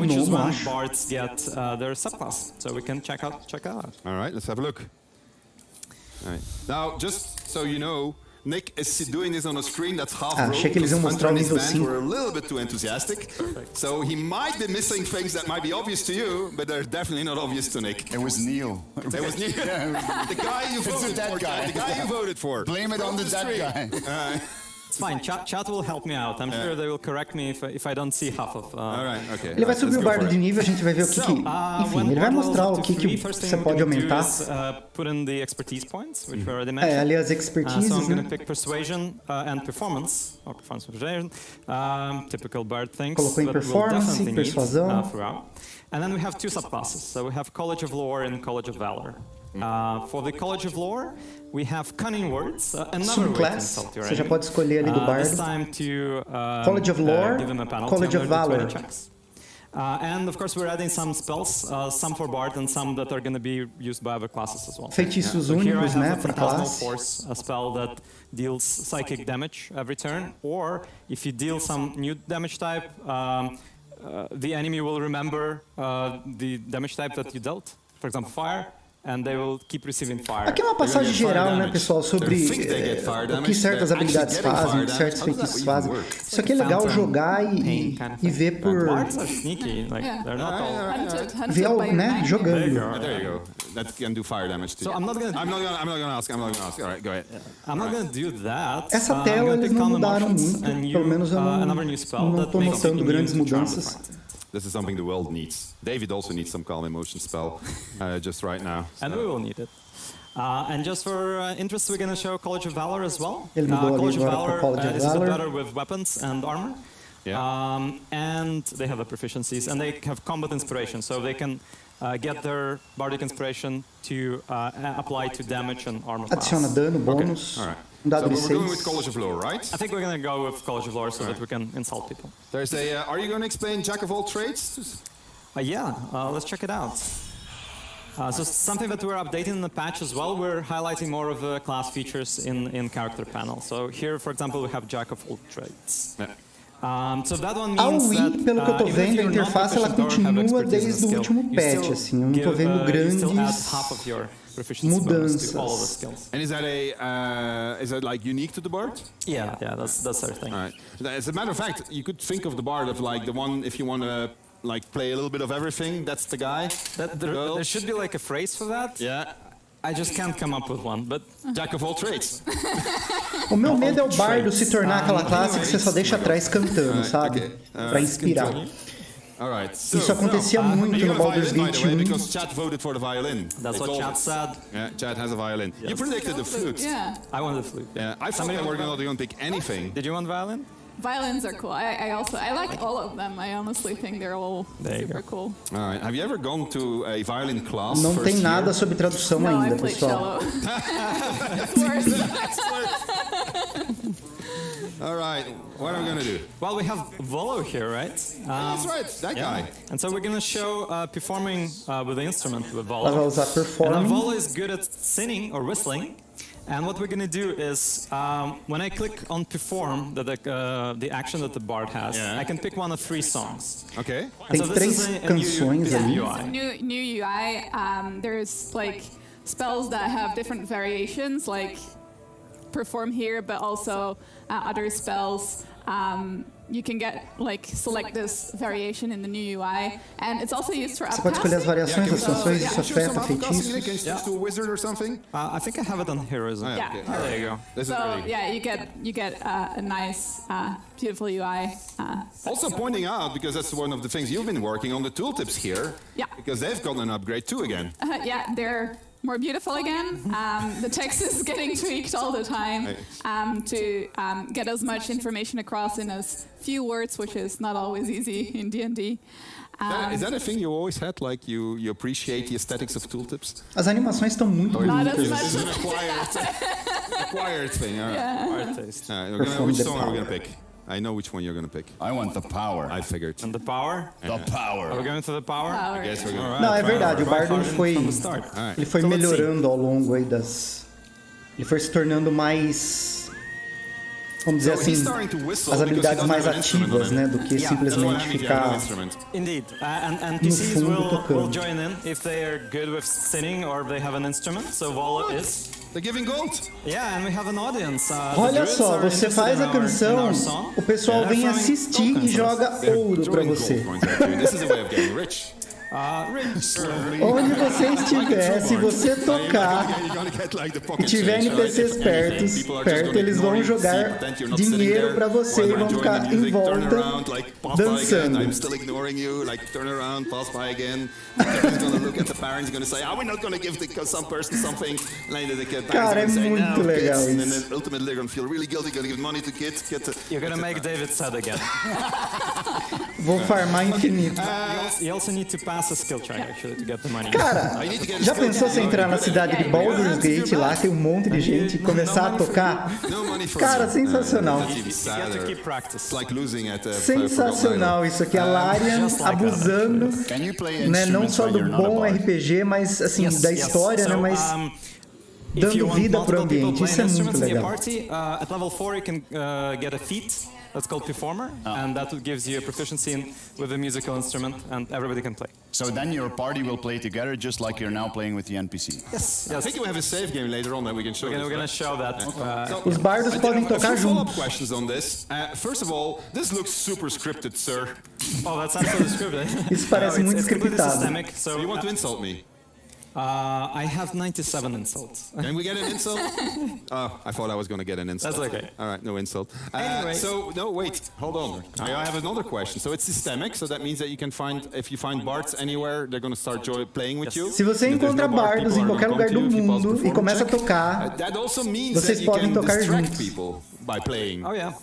which is gnomo, when acho. bards get their subclass. So we can check out. All right, let's have a look. All right. Now, just so you know, Nick is doing this on a screen that's half broken. Achei que eles iam mostrar o nível 5. We're a little bit too enthusiastic. So he might be missing things that might be obvious to you, but they're definitely not obvious to Nick. It was Neil. It was Neil. The guy you voted for. The guy you voted for. Blame it on the dead guy. It's fine. Chat will help me out. I'm sure they will correct me if I don't see half of. All right, okay. Ele vai subir o bardo de nível, a gente vai ver o que enfim, ele vai mostrar o que você pode aumentar. Put in the expertise points, which we already mentioned. Ali as expertises, so I'm going to pick persuasion and performance, or performance persuasion, typical bard things. Colocou em performance, persuasão. Throughout. And then we have two subclasses. So we have College of Lore and College of Valor. For the College of Lore, we have cunning words, another subclass. Você já pode escolher ali do bardo. This time to College of Lore, give him a penalty College of Valor. And of course we're adding some spells, some for bard and some that are going to be used by other classes as well. Feitiços únicos, né, para classe. Force, a spell that deals psychic damage every turn, or if you deal some new damage type, the enemy will remember the damage type that you dealt, for example, fire. And they will keep receiving fire. Aqui é uma passagem geral, né, pessoal, sobre o que certas habilidades fazem, o que certos feitiços fazem. Isso aqui é legal jogar e ver por... Ver, né, jogando. There you go. That can do fire damage too. So I'm not gonna ask. All right, go ahead. I'm not gonna do that. Essa tela eles não mudaram muito, pelo menos eu não estou notando grandes mudanças. This is something the world needs. David also needs some calm emotion spell just right now. So. And we will need it. And just for interest, we're going to show College of Valor as well. College of Valor is a bit better with weapons and armor. Yeah. And they have the proficiencies, and they have combat inspiration, so they can get their bardic inspiration to apply to damage and armor class. Adiciona dano, bônus. Okay. All right. So we're going with College of Lore, right? I think we're going to go with College of Lore so that we can insult people. There's a. Are you going to explain Jack of all trades? Yeah, let's check it out. So something that we're updating in the patch as well, we're highlighting more of the class features in character panel. So here, for example, we have Jack of all trades. Yeah. So that one A means Wii, pelo que eu tô vendo, a interface ela continua desde o último patch, assim. Eu não tô vendo grandes mudanças. And is that like unique to the Bard? Yeah, that's our thing. All right. As a matter of fact, you could think of the Bard of like the one if you want to like play a little bit of everything. That's the guy. There should be like a phrase for that. Yeah. I just can't come up with one, but Jack of all trades. O meu medo é o bardo se tornar aquela classe que você só deixa atrás cantando, sabe? Pra inspirar. Isso acontecia muito no Baldur's Gate 1. Because Chad voted for the violin. That's what Chad said. Yeah, Chad has a violin. Yes. You predicted the flute. Yeah. I want the flute. Yeah, I thought they were not going to pick anything. Did you want violin? Violins are cool. I like all of them. I honestly think they're all super cool. All right. Have you ever gone to a violin class? Não tem nada sobre tradução ainda, pessoal. All right. What are we going to do? Well, we have Volo here, right? That's right. That guy. And so we're going to show performing with the instrument with Volo. Ela vai usar performing. And Volo is good at singing or whistling. And what we're going to do is, when I click on perform, the action that the Bard has, I can pick one of 3 songs. Okay. Tem so 3 canções ali. New UI, there's like spells that have different variations, like perform here, but also other spells. You can select this variation in the new UI, and it's also used for upcasting. Você pode escolher as variações das canções, isso afeta feitiços. Can you switch to a wizard or something? I think I have it on heroism. Yeah. Okay. There you go. So yeah, you get a nice, beautiful UI. Also pointing out, because that's one of the things you've been working on, the tooltips here. Yeah. Because they've gotten an upgrade too again. Yeah, they're more beautiful again. The text is getting tweaked all the time to get as much information across in as few words, which is not always easy in D&D. Is that a thing you always had? Like you appreciate the aesthetics of tooltips? As animações estão muito bonitas. This is an acquired thing. All right. Yeah. Taste. Which song are we going to pick? I know which one you're going to pick. I want the power. I figured. And the power? The power. Are we going to the power? I guess we're going. Não, é verdade. O bardo ele foi melhorando ao longo aí ele foi se tornando mais, vamos dizer assim, as habilidades mais ativas, né, do que simplesmente ficar Indeed. And no PCs fundo will tocando. join in if they are good with singing or they have an instrument. So Volo is. They're giving gold. Yeah, and we have an audience. Olha só, você faz a canção, o pessoal vem assistir e joga ouro pra você. This is a way of getting rich. Onde você estiver, se você tocar e tiver NPCs perto, eles vão jogar dinheiro pra você e vão ficar em volta dançando. I'm still ignoring you, like turn around, pass by again. He's gonna look at the parents, gonna say, we're not gonna give some person something. Cara, é muito legal isso. And then ultimately they're gonna feel really guilty, gonna give money to kids. You're gonna make David sad again. Vou farmar infinito. You also need to pass a skill check actually to get the money. Cara, já pensou você entrar na cidade de Baldur's Gate lá, tem um monte de gente e começar a tocar? Cara, sensacional. Sensacional isso aqui, a Larian abusando, né, não só do bom RPG, mas assim, da história, né, mas dando vida pro ambiente. Isso é muito legal. At level 4 you can get a feat. That's called Performer, and that gives you a proficiency with a musical instrument, and everybody can play. So then your party will play together, just like you're now playing with the NPC. Yes. I think we have a save game later on that we can show. We're going to show that. Os bardos podem tocar follow-up questions on this. First of all, this looks super scripted, sir. Oh, that's absolutely scripted. Isso parece muito scriptado. So you want to insult me? I have 97 insults. Can we get an insult? Oh, I thought I was going to get an insult. That's okay. All right, no insult. Anyway. So, no, wait, hold on. I have another question. So it's systemic, so that means that you can find, if you find bards anywhere, they're going to start playing with you. Se você encontra bardos em qualquer lugar do mundo e começa a tocar, vocês podem tocar juntos. People by playing. Oh yeah.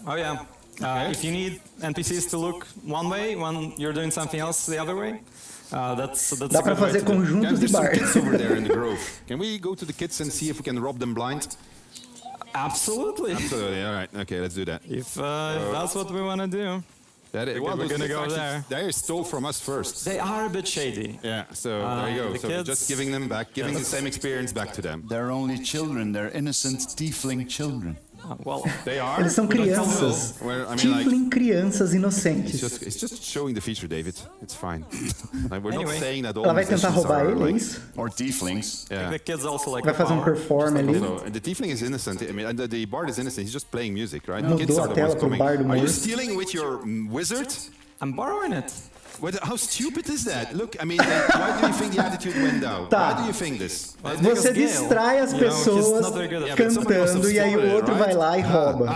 If you need NPCs to look one way when you're doing something else the other way, that's dá pra fazer conjuntos de bardos. Over there in the grove. Can we go to the kids and see if we can rob them blind? Absolutely. All right. Okay, let's do that. If that's what we want to do. We're gonna go there. They stole from us first. They are a bit shady. Yeah, so there you go. So we're just giving them back, giving the same experience back to them. They're only children. They're innocent tiefling children. Well, they are. Eles são crianças. Tiefling crianças inocentes. It's just showing the feature, David. It's fine. Like, we're not saying that all Ela vai tentar roubar ele, é isso? Or tieflings. Yeah. The kids also like vai fazer perform ali. The tiefling is innocent. I mean, the bard is innocent. He's just playing music, right? Mudou a tela pro bardo Are you morto. stealing with your wizard? I'm borrowing it. How stupid is that? Look, I mean, why do you think the attitude went down? Tá. Why do you think this? Você distrai as pessoas cantando e aí o outro vai lá e rouba.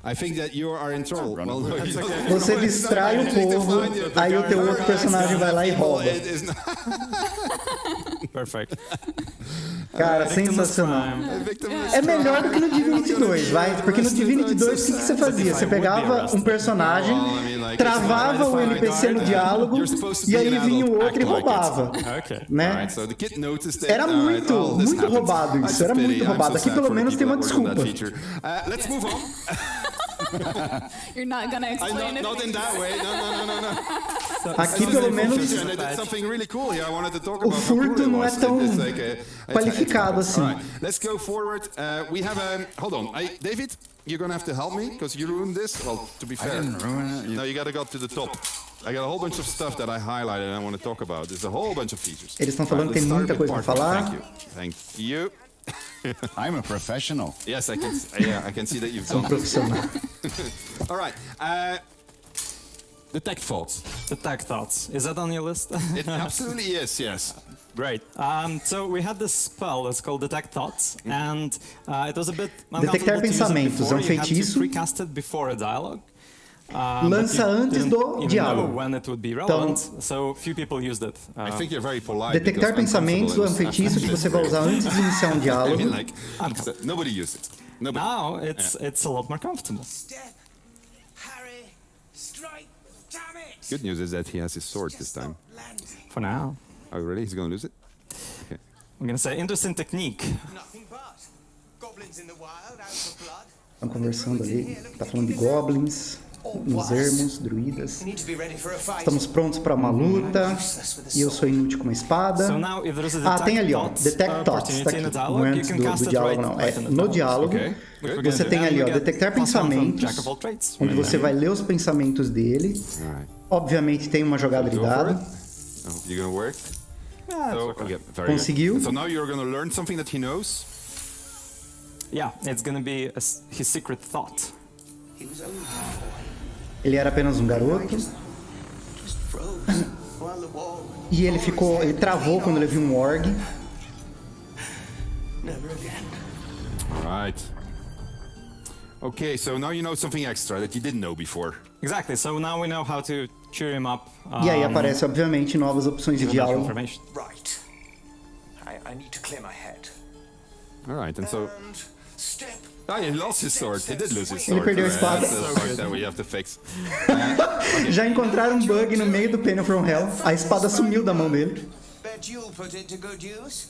I think that you are in trouble. Você distrai o povo, aí o teu outro personagem vai lá e rouba. Perfect. Cara, sensacional. É melhor do que no Divinity 2, vai? Porque no Divinity 2, o que você fazia? Você pegava um personagem, travava o NPC no diálogo, e aí vinha o outro e roubava. Né? Era muito roubado isso, era muito roubado. Aqui pelo menos tem uma desculpa. Let's move on. You're not gonna explain it. Not in that way. No. Aqui pelo menos o furto não é tão qualificado assim. Let's go forward. We have a hold on. David, you're gonna have to help me because you ruined this. Well, to be fair, I didn't ruin it. No, you gotta go to the top. I got a whole bunch of stuff that I highlighted and I want to talk about. There's a whole bunch of features. Eles estão falando que tem muita coisa para falar. Thank you. I'm a professional. Yes, I can. Yeah, I can see that you've done. Profissional. All right. Detect thoughts. Detect thoughts. Is that on your list? It absolutely is. Yes. Great. So we had this spell that's called Detect Thoughts, and it was a bit Detectar pensamentos é um feitiço. Precasted before a dialogue. Lança antes do diálogo. Então, so few people used it. I think you're very polite. Detectar pensamentos é um feitiço que você vai usar antes de iniciar um diálogo. Nobody used it. Nobody. Now it's a lot more comfortable. Good news is that he has his sword this time. For now. Oh, really? He's going to lose it? Okay. I'm going to say interesting technique. Estão conversando ali, tá falando de goblins, uns ermos, druidas. Estamos prontos para uma luta e eu sou inútil com uma espada. Tem ali, ó, Detect Thoughts, tá aqui, não é antes do diálogo não, é no diálogo. Você tem ali, ó, Detectar Pensamentos, onde você vai ler os pensamentos dele. Obviamente tem uma jogada de dado. Conseguiu. So now you're going to learn something that he knows. Yeah, it's going to be his secret thought. Ele era apenas um garoto. E ele travou quando ele viu um org. Alright. Okay, so now you know something extra that you didn't know before. Exactly, so now we know how to cheer him up. E aí aparece, obviamente, novas opções de diálogo. Right. I need to clear my head. Alright, and so... he lost his sword. He did lose his sword. Ele perdeu a espada. That's the part that we have to fix. Já encontraram um bug no meio do panelfromhell. A espada sumiu da mão dele. Bet you'll put it to good use.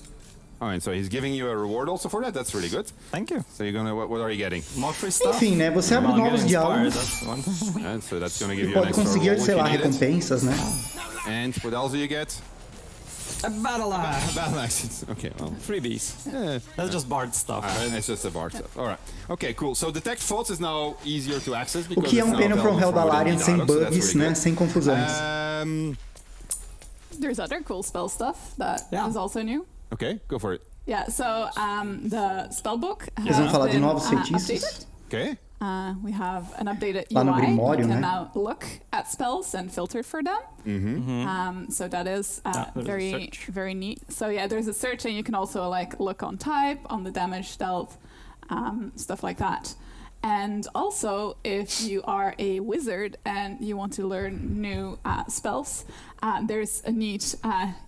Alright, so he's giving you a reward also for that. That's really good. Thank you. So you're gonna, what are you getting? More free stuff. Enfim, né? Você abre novos diálogos. So that's gonna give E you an pode extra conseguir, reward sei if lá, you need it. recompensas, né? And what else do you get? A battle axe. Battle axe. Okay, well. Freebies. That's just bard stuff. Right? It's just a bard stuff. Alright. Okay, cool. So Detect Thoughts is now easier to access. O que é um panelfromhell da Larian sem bugs, né? Sem confusões. There's other cool spell stuff that is also new. Okay, go for it. Yeah, so the spellbook Eles vão falar has de been novos feitiços. updated. Okay. We have an updated Lá no UI. Grimório, You can né? now look at spells and filter for them. So that is very neat. So yeah, there's a search, and you can also like look on type, on the damage, stealth, stuff like that. And also, if you are a wizard and you want to learn new spells, there's a neat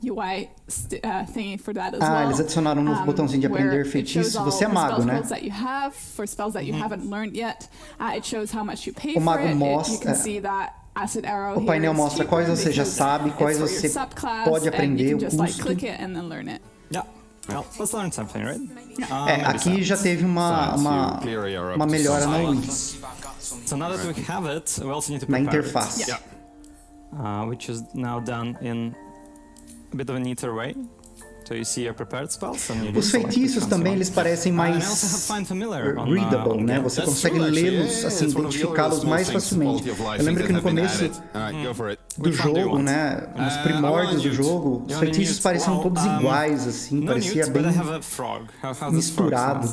UI thingy for that as well. Eles adicionaram um novo botãozinho de aprender feitiço. Você é mago, né? That you have for spells that you haven't learned yet. It shows how much you pay O for mago it. mostra. You can see that acid arrow O painel mostra quais você já sabe, quais você pode aprender, o custo. Click it and then learn it. Yeah. Well, let's learn something, right? Aqui já teve uma melhora na UI. So now that we have it, we also need to Na prepare interface. it. Which is now done in a bit of a neater way. So you see your prepared spells and you Os feitiços também, eles parecem mais readable, né? Você consegue lê-los, assim, identificá-los mais facilmente. Eu lembro que no começo do jogo, né? Nos primórdios do jogo, os feitiços pareciam todos iguais, assim, parecia bem misturado.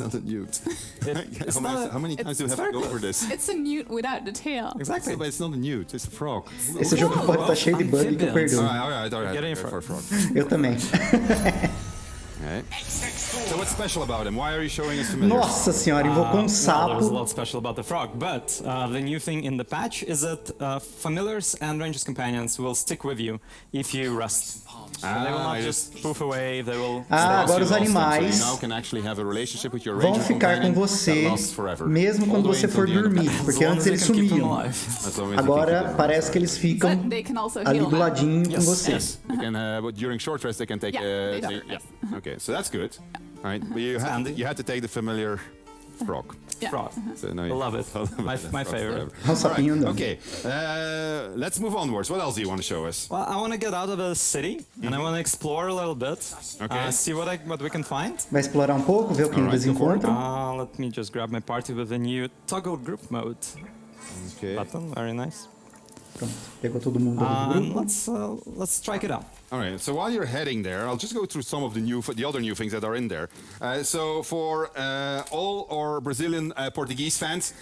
How many times do you have to go over this? It's a newt without the tail. Exactly, but it's not a newt, it's a frog. Esse jogo pode estar cheio de bug que eu perdoo. Alright. For a frog. Eu também. Okay. So what's special about him? Why are you showing us familiars? Nossa senhora, invocou um sapo. There's a lot special about the frog, but the new thing in the patch is that familiars and Rangers companions will stick with you if you rest. So they will not just poof away, they will... agora os animais vão ficar com você mesmo quando você for dormir, porque antes eles sumiam. Agora parece que eles ficam ali do ladinho com você. During short rest they can take Okay, so that's good. Right, but you had to take the familiar frog. Frog. So now I love it. My favorite. Right. Okay, let's move onwards. What else do you want to show us? Well, I want to get out of the city and I want to explore a little bit. Okay. See what we can find. Vai explorar pouco, ver o que eles encontram. Let me just grab my party with the new toggle group mode. Okay. Button, very nice. Pronto, pegou todo mundo do grupo. Let's strike it out. All right. So while you're heading there, I'll just go through some of the other new things that are in there. So for all our Brazilian Portuguese fans,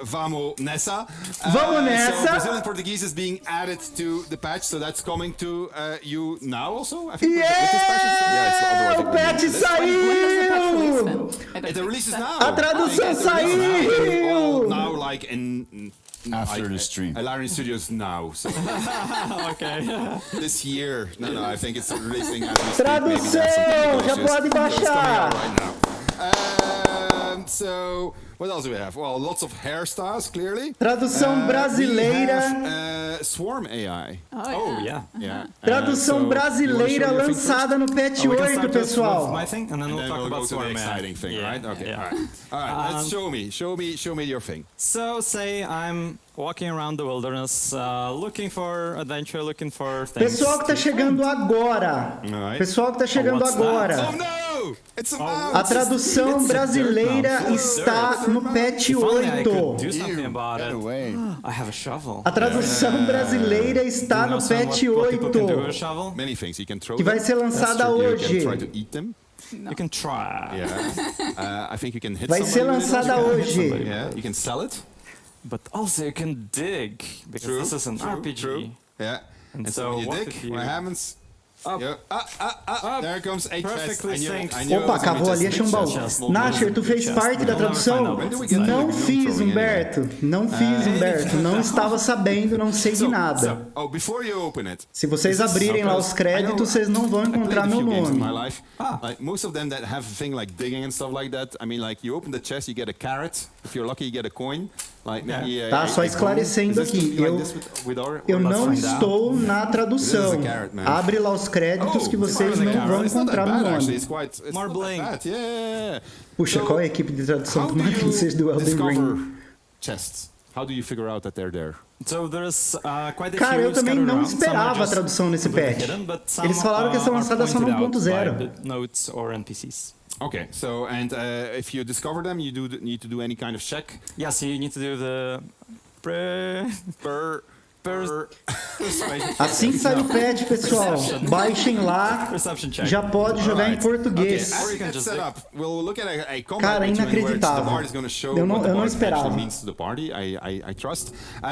vamos nessa. Vamos nessa. So Brazilian Portuguese is being added to the patch, so that's coming to you now also. I think with this patch. O patch saiu! It releases now. A tradução saiu! Now, like in. After the stream. Larian Studios now. So. Okay. This year. No, I think it's releasing as we speak. Tradução! Já pode baixar! So, what else do we have? Well, lots of hairstyles, clearly. Tradução brasileira. Swarm AI. Oh, yeah. Tradução brasileira lançada no patch 8, pessoal. My thing, and then we'll talk about the Swarm exciting thing, yeah. right? Okay. Yeah. All right. Let's show me your thing. So, say I'm walking around the wilderness, looking for adventure, looking for things. Pessoal que tá chegando agora. Pessoal que tá chegando agora. Oh no! It's a mouse. A tradução brasileira está no patch 8. I have a shovel. A tradução brasileira está no patch 8. Many things you can throw. Que vai ser lançada hoje. You can try to eat them. You can try. Yeah. I think you can hit vai ser lançada hoje. Yeah. You can sell it. But also you can dig, because this is an RPG. True. Yeah. And so when you dig, what happens? There comes a chest. Opa, cavou ali, achei um baú. Nasher, tu fez parte da tradução? Não fiz, Humberto. Não fiz, Humberto. Não estava sabendo, não sei de nada. Se vocês abrirem lá os créditos, vocês não vão encontrar meu nome. Most of them that have a thing like digging and stuff like that. I mean, like you open the chest, you get a carrot. If you're lucky, you get a coin. Tá, só esclarecendo aqui, eu não estou na tradução. Abre lá os créditos que vocês não vão encontrar no nome. Puxa, qual é a equipe de tradução? Tomara que não seja do Elden Ring. How do you figure out that they're there? Cara, eu também não esperava a tradução nesse patch. Eles falaram que essa lançada só no 1.0. Okay, so and if you discover them, you need to do any kind of check. Yeah, so you need to do the Assim que sai o patch, pessoal, baixem lá, já pode jogar em português. Cara, inacreditável. Eu não esperava.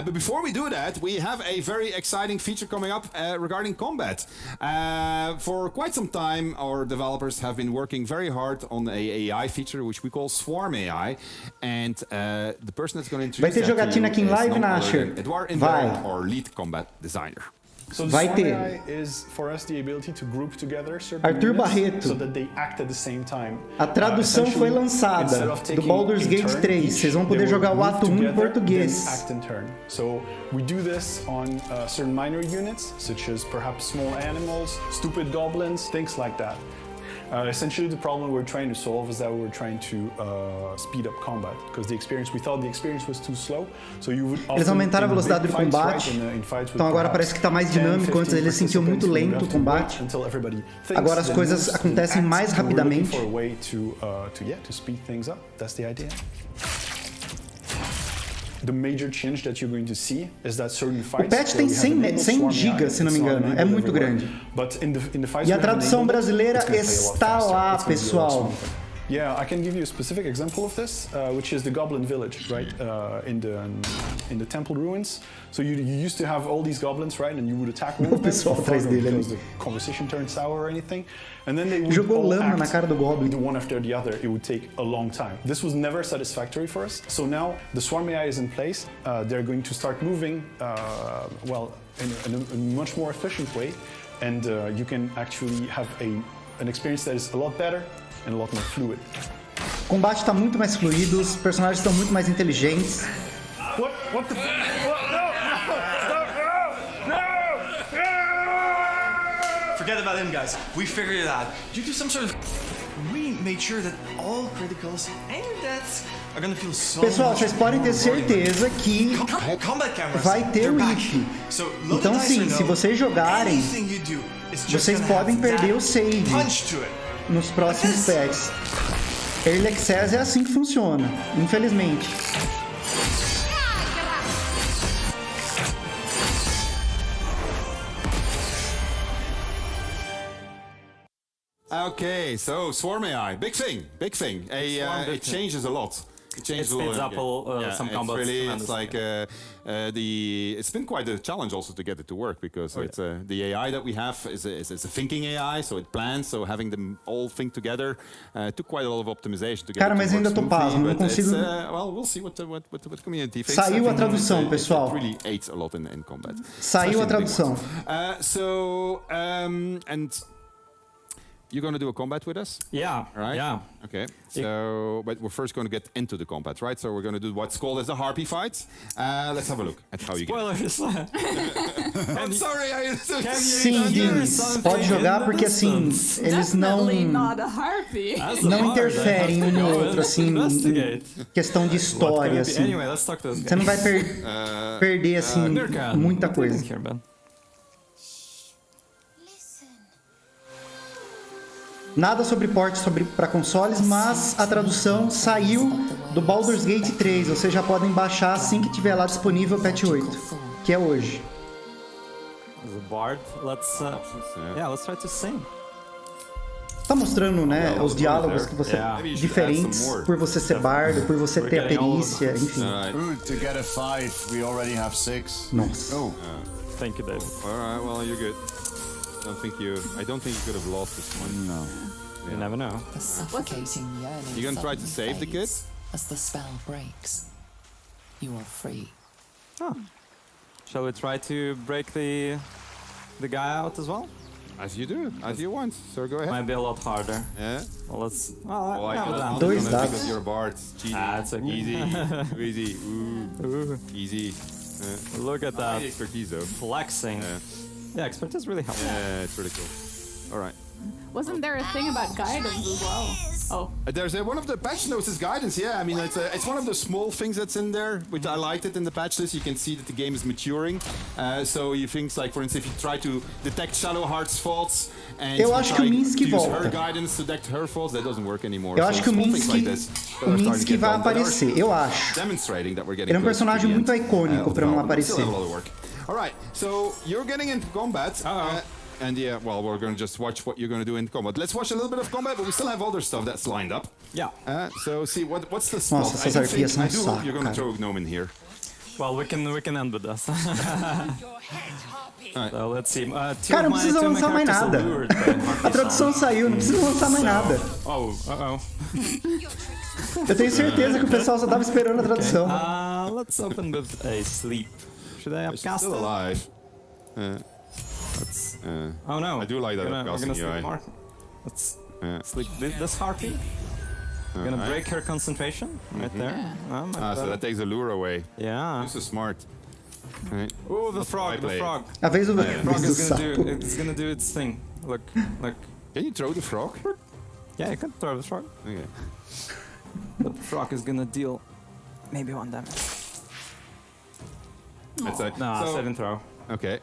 But before we do that, we have a very exciting feature coming up regarding combat. For quite some time, our developers have been working very hard on a AI feature which we call Swarm AI, and the person that's going to introduce vai ter jogatina aqui em live, Nasher? Vai. Lead combat designer. So vai ter. Arthur Barreto. A tradução foi lançada do Baldur's Gate 3. Vocês vão poder jogar o ato 1 em português. So we do this on certain minor units, such as perhaps small animals, stupid goblins, things like that. Essentially, the problem we're trying to solve is that we're trying to speed up combat because we thought the experience was too slow. So you would eles aumentaram a velocidade do combate. Então agora parece que está mais dinâmico. Antes eles sentiam muito lento o combate. Agora as coisas acontecem mais rapidamente. O patch tem 100 GB, se não me engano. É muito grande. E a tradução brasileira está lá, pessoal. Yeah, I can give you a specific example of this, which is the Goblin Village, right, in the temple ruins. So you used to have all these goblins, right, and you would attack one of them because the conversation turned sour or anything, and then they would all act one after the other. It would take a long time. This was never satisfactory for us. So now the Swarm AI is in place. They're going to start moving, well, in a much more efficient way, and you can actually have an experience that is a lot better. And a lot more fluid. O combate está muito mais fluido, os personagens estão muito mais inteligentes. What the no! Forget about him, guys. We figured it out. You do some sort of... We made sure that all criticals and deaths are gonna feel so. Pessoal, vocês podem ter certeza que vai ter o IP. Então sim, se vocês jogarem, vocês podem perder o save nos próximos patches. Early Access é assim que funciona, infelizmente. Okay, so Swarm AI, big thing. It changes a lot. It changes a lot. Speeds up some combos. It's like it's been quite a challenge also to get it to work because it's the AI that we have is a thinking AI, so it plans. So having them all think together took quite a lot of optimization to get Cara, it to mas work ainda tô pasmo, não consigo. Well, we'll see what the community thinks. Saiu a tradução, pessoal. It really aids a lot in combat. Saiu a tradução. And you're going to do a combat with us? Yeah. Right? Yeah. Okay. So, but we're first going to get into the combat, right? So we're going to do what's called as a harpy fight. Let's have a look at how you get it. Spoilers! I'm sorry, Sim, Guinness, pode jogar porque assim, eles não interferem um no outro, assim, em questão de história, assim. Você não vai perder, assim, muita coisa. Nada sobre porte para consoles, mas a tradução saiu do Baldur's Gate 3. Vocês já podem baixar assim que tiver lá disponível o patch 8, que é hoje. The Bard, let's try to sing. Tá mostrando, né, os diálogos que você diferentes por você ser bardo, por você ter a perícia, enfim. To get a 5, we already have 6. Nossa. Thank you, David. All right, well, you're good. I don't think you could have lost this one. No. You never know. The suffocating yearning. You gonna try to save the kid? As the spell breaks, you are free. Oh. Shall we try to break the guy out as well? As you do, as you want. So go ahead. Might be a lot harder. Yeah. Well, let's. Dois dados. Because you're a bard. It's okay. Easy. Ooh. Easy. Look at that. Expertise though. Flexing. Yeah, expertise really helps. Yeah, it's really cool. All right. Wasn't there a thing about guidance as well? Oh. There's one of the patch notes is guidance. Yeah, I mean it's one of the small things that's in there, which I liked it in the patch list. You can see that the game is maturing. So you things like, for instance, if you try to detect Shadowheart's faults and eu acho que o Minsky use volta. her guidance to detect her faults, that doesn't work anymore. Eu acho que o Minsky vai aparecer. Eu acho. Demonstrating that we're getting. Ele é um personagem muito icônico para não aparecer. All right, so you're getting into combat. And yeah, well, we're going to just watch what you're going to do in combat. Let's watch a little bit of combat, but we still have other stuff that's lined up. Yeah. So see, what's the spot? Nossa, essas arpias são I do hope saco, you're going to throw a gnome in here. Well, we can end with this. So let's see. Cara, não precisa lançar mais nada. A tradução saiu, não precisa lançar mais nada. Eu tenho certeza que o pessoal só tava esperando a tradução. Let's open with a sleep. Should I upcast still alive. Oh no! I do like that upcasting UI. Let's sleep this harpy. We're gonna break her concentration right there. So that takes the lure away. Yeah. This is smart. Right. Oh, the frog! The frog! A vez do frog is gonna do its thing. Look. Can you throw the frog? Yeah, you can throw the frog. Okay. But the frog is gonna deal maybe 1 damage. Let's say. No, saving throw. Okay.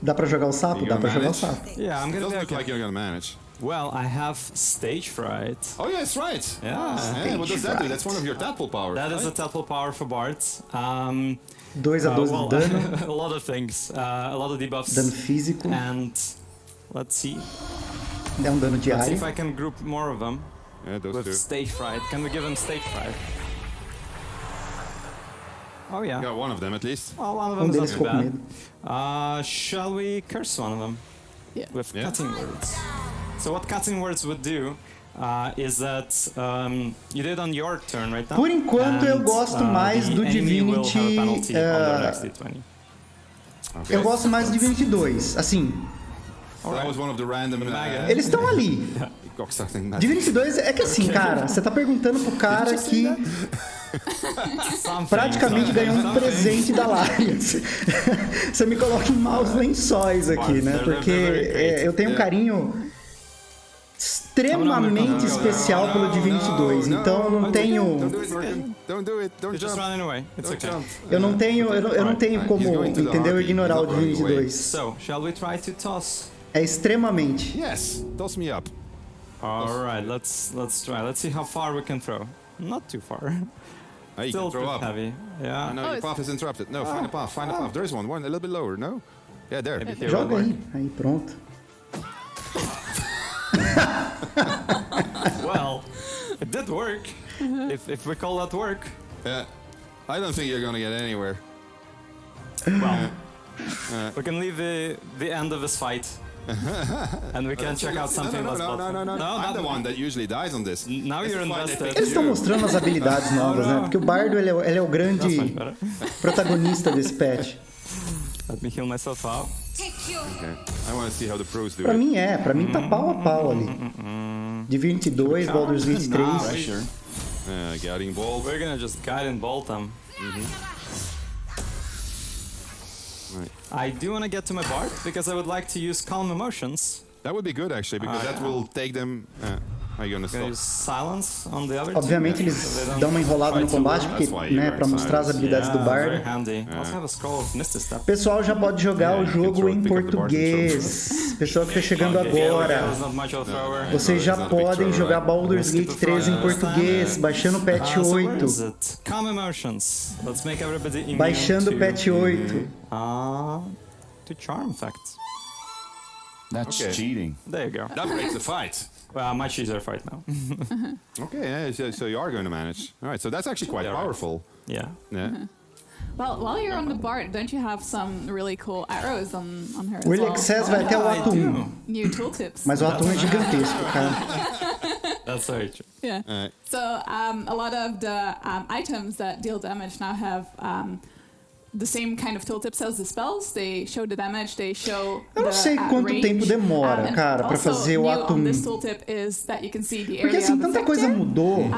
Dá pra jogar o sapo? Dá pra jogar o sapo. Yeah, I'm gonna Doesn't be look like you're gonna manage. Well, I have stage fright. Oh yeah, that's right. Yeah. What does that do? That's one of your tadpole powers. That is a tadpole power for bards. 2 a 12 de dano. A lot of things. A lot of debuffs. Dano físico. And let's see. É dano Let's see diário. if I can group more of them. Yeah, those with two. stage fright. Can we give him stage fright? Oh yeah. Got one of them at least. Well, one of them deles is ficou not com too medo. bad. Shall we curse one of them? Yeah. With cutting words. So what cutting words would do is that you did on your turn right now. Por enquanto eu gosto mais do Divinity. Divinity. Eu gosto mais do Divinity 2. Assim. That was one of the random. Eles estão ali. Divinity 2 é que assim, cara, você tá perguntando pro cara que praticamente ganhou um presente da Lariat. Você me coloca em maus lençóis aqui, né? Porque eu tenho um carinho extremamente especial pelo Divinity 2, então eu não tenho. Eu não tenho como, entendeu? Ignorar o Divinity 2. So, shall we try to toss? É extremamente. Yes, toss me up. All right, let's try. Let's see how far we can throw. Not too far. You Still can throw up. heavy. Yeah. No, your path is interrupted. No, find a path. Find a path. There is one. One a little bit lower. No. Yeah, there. Joga aí. Aí, pronto. Well, it did work. If we call that work. Yeah. I don't think you're gonna get anywhere. Well, we can leave the end of this fight. And we can check out something less bloodful. No, I'm the one that usually dies on this. Now you're invested. Eles estão mostrando as habilidades novas, né? Porque o Bardo ele é o grande protagonista desse patch. Let me heal myself out. Okay. I want to see how the pros do Pra it. mim tá pau a pau ali. Divinity 2, Baldur's Gate 3. Sure. Guiding bolt. We're gonna just guide and bolt them. Right. I do want to get to my bard because I would like to use calm emotions. That would be good actually because that will take them. How are you gonna stop? Use silence on the other Obviamente eles dão uma enrolada no combate porque, né, para mostrar as habilidades do Bardo. O pessoal já pode jogar o jogo em português. Pessoal que está chegando agora, vocês já podem jogar Baldur's Gate 3 em português, baixando o patch 8. Baixando o patch 8. To charm facts. That's cheating. There you go. That breaks the fight. Well, my cheese are fight now. Okay, so you are going to manage. All right, so that's actually quite powerful. Yeah. Yeah. Well, while you're on the Bard, don't you have some really cool arrows on her as O Early well? Access vai até o ato 1. New tooltips. Mas o ato 1 é gigantesco, cara. That's very true. Yeah. So a lot of the items that deal damage now have the same kind of tooltips as the spells. They show the damage, they show Eu não sei quanto tempo demora, cara, pra fazer o ato 1. This tooltip is that you can see the Porque area assim, of tanta effect coisa there. mudou.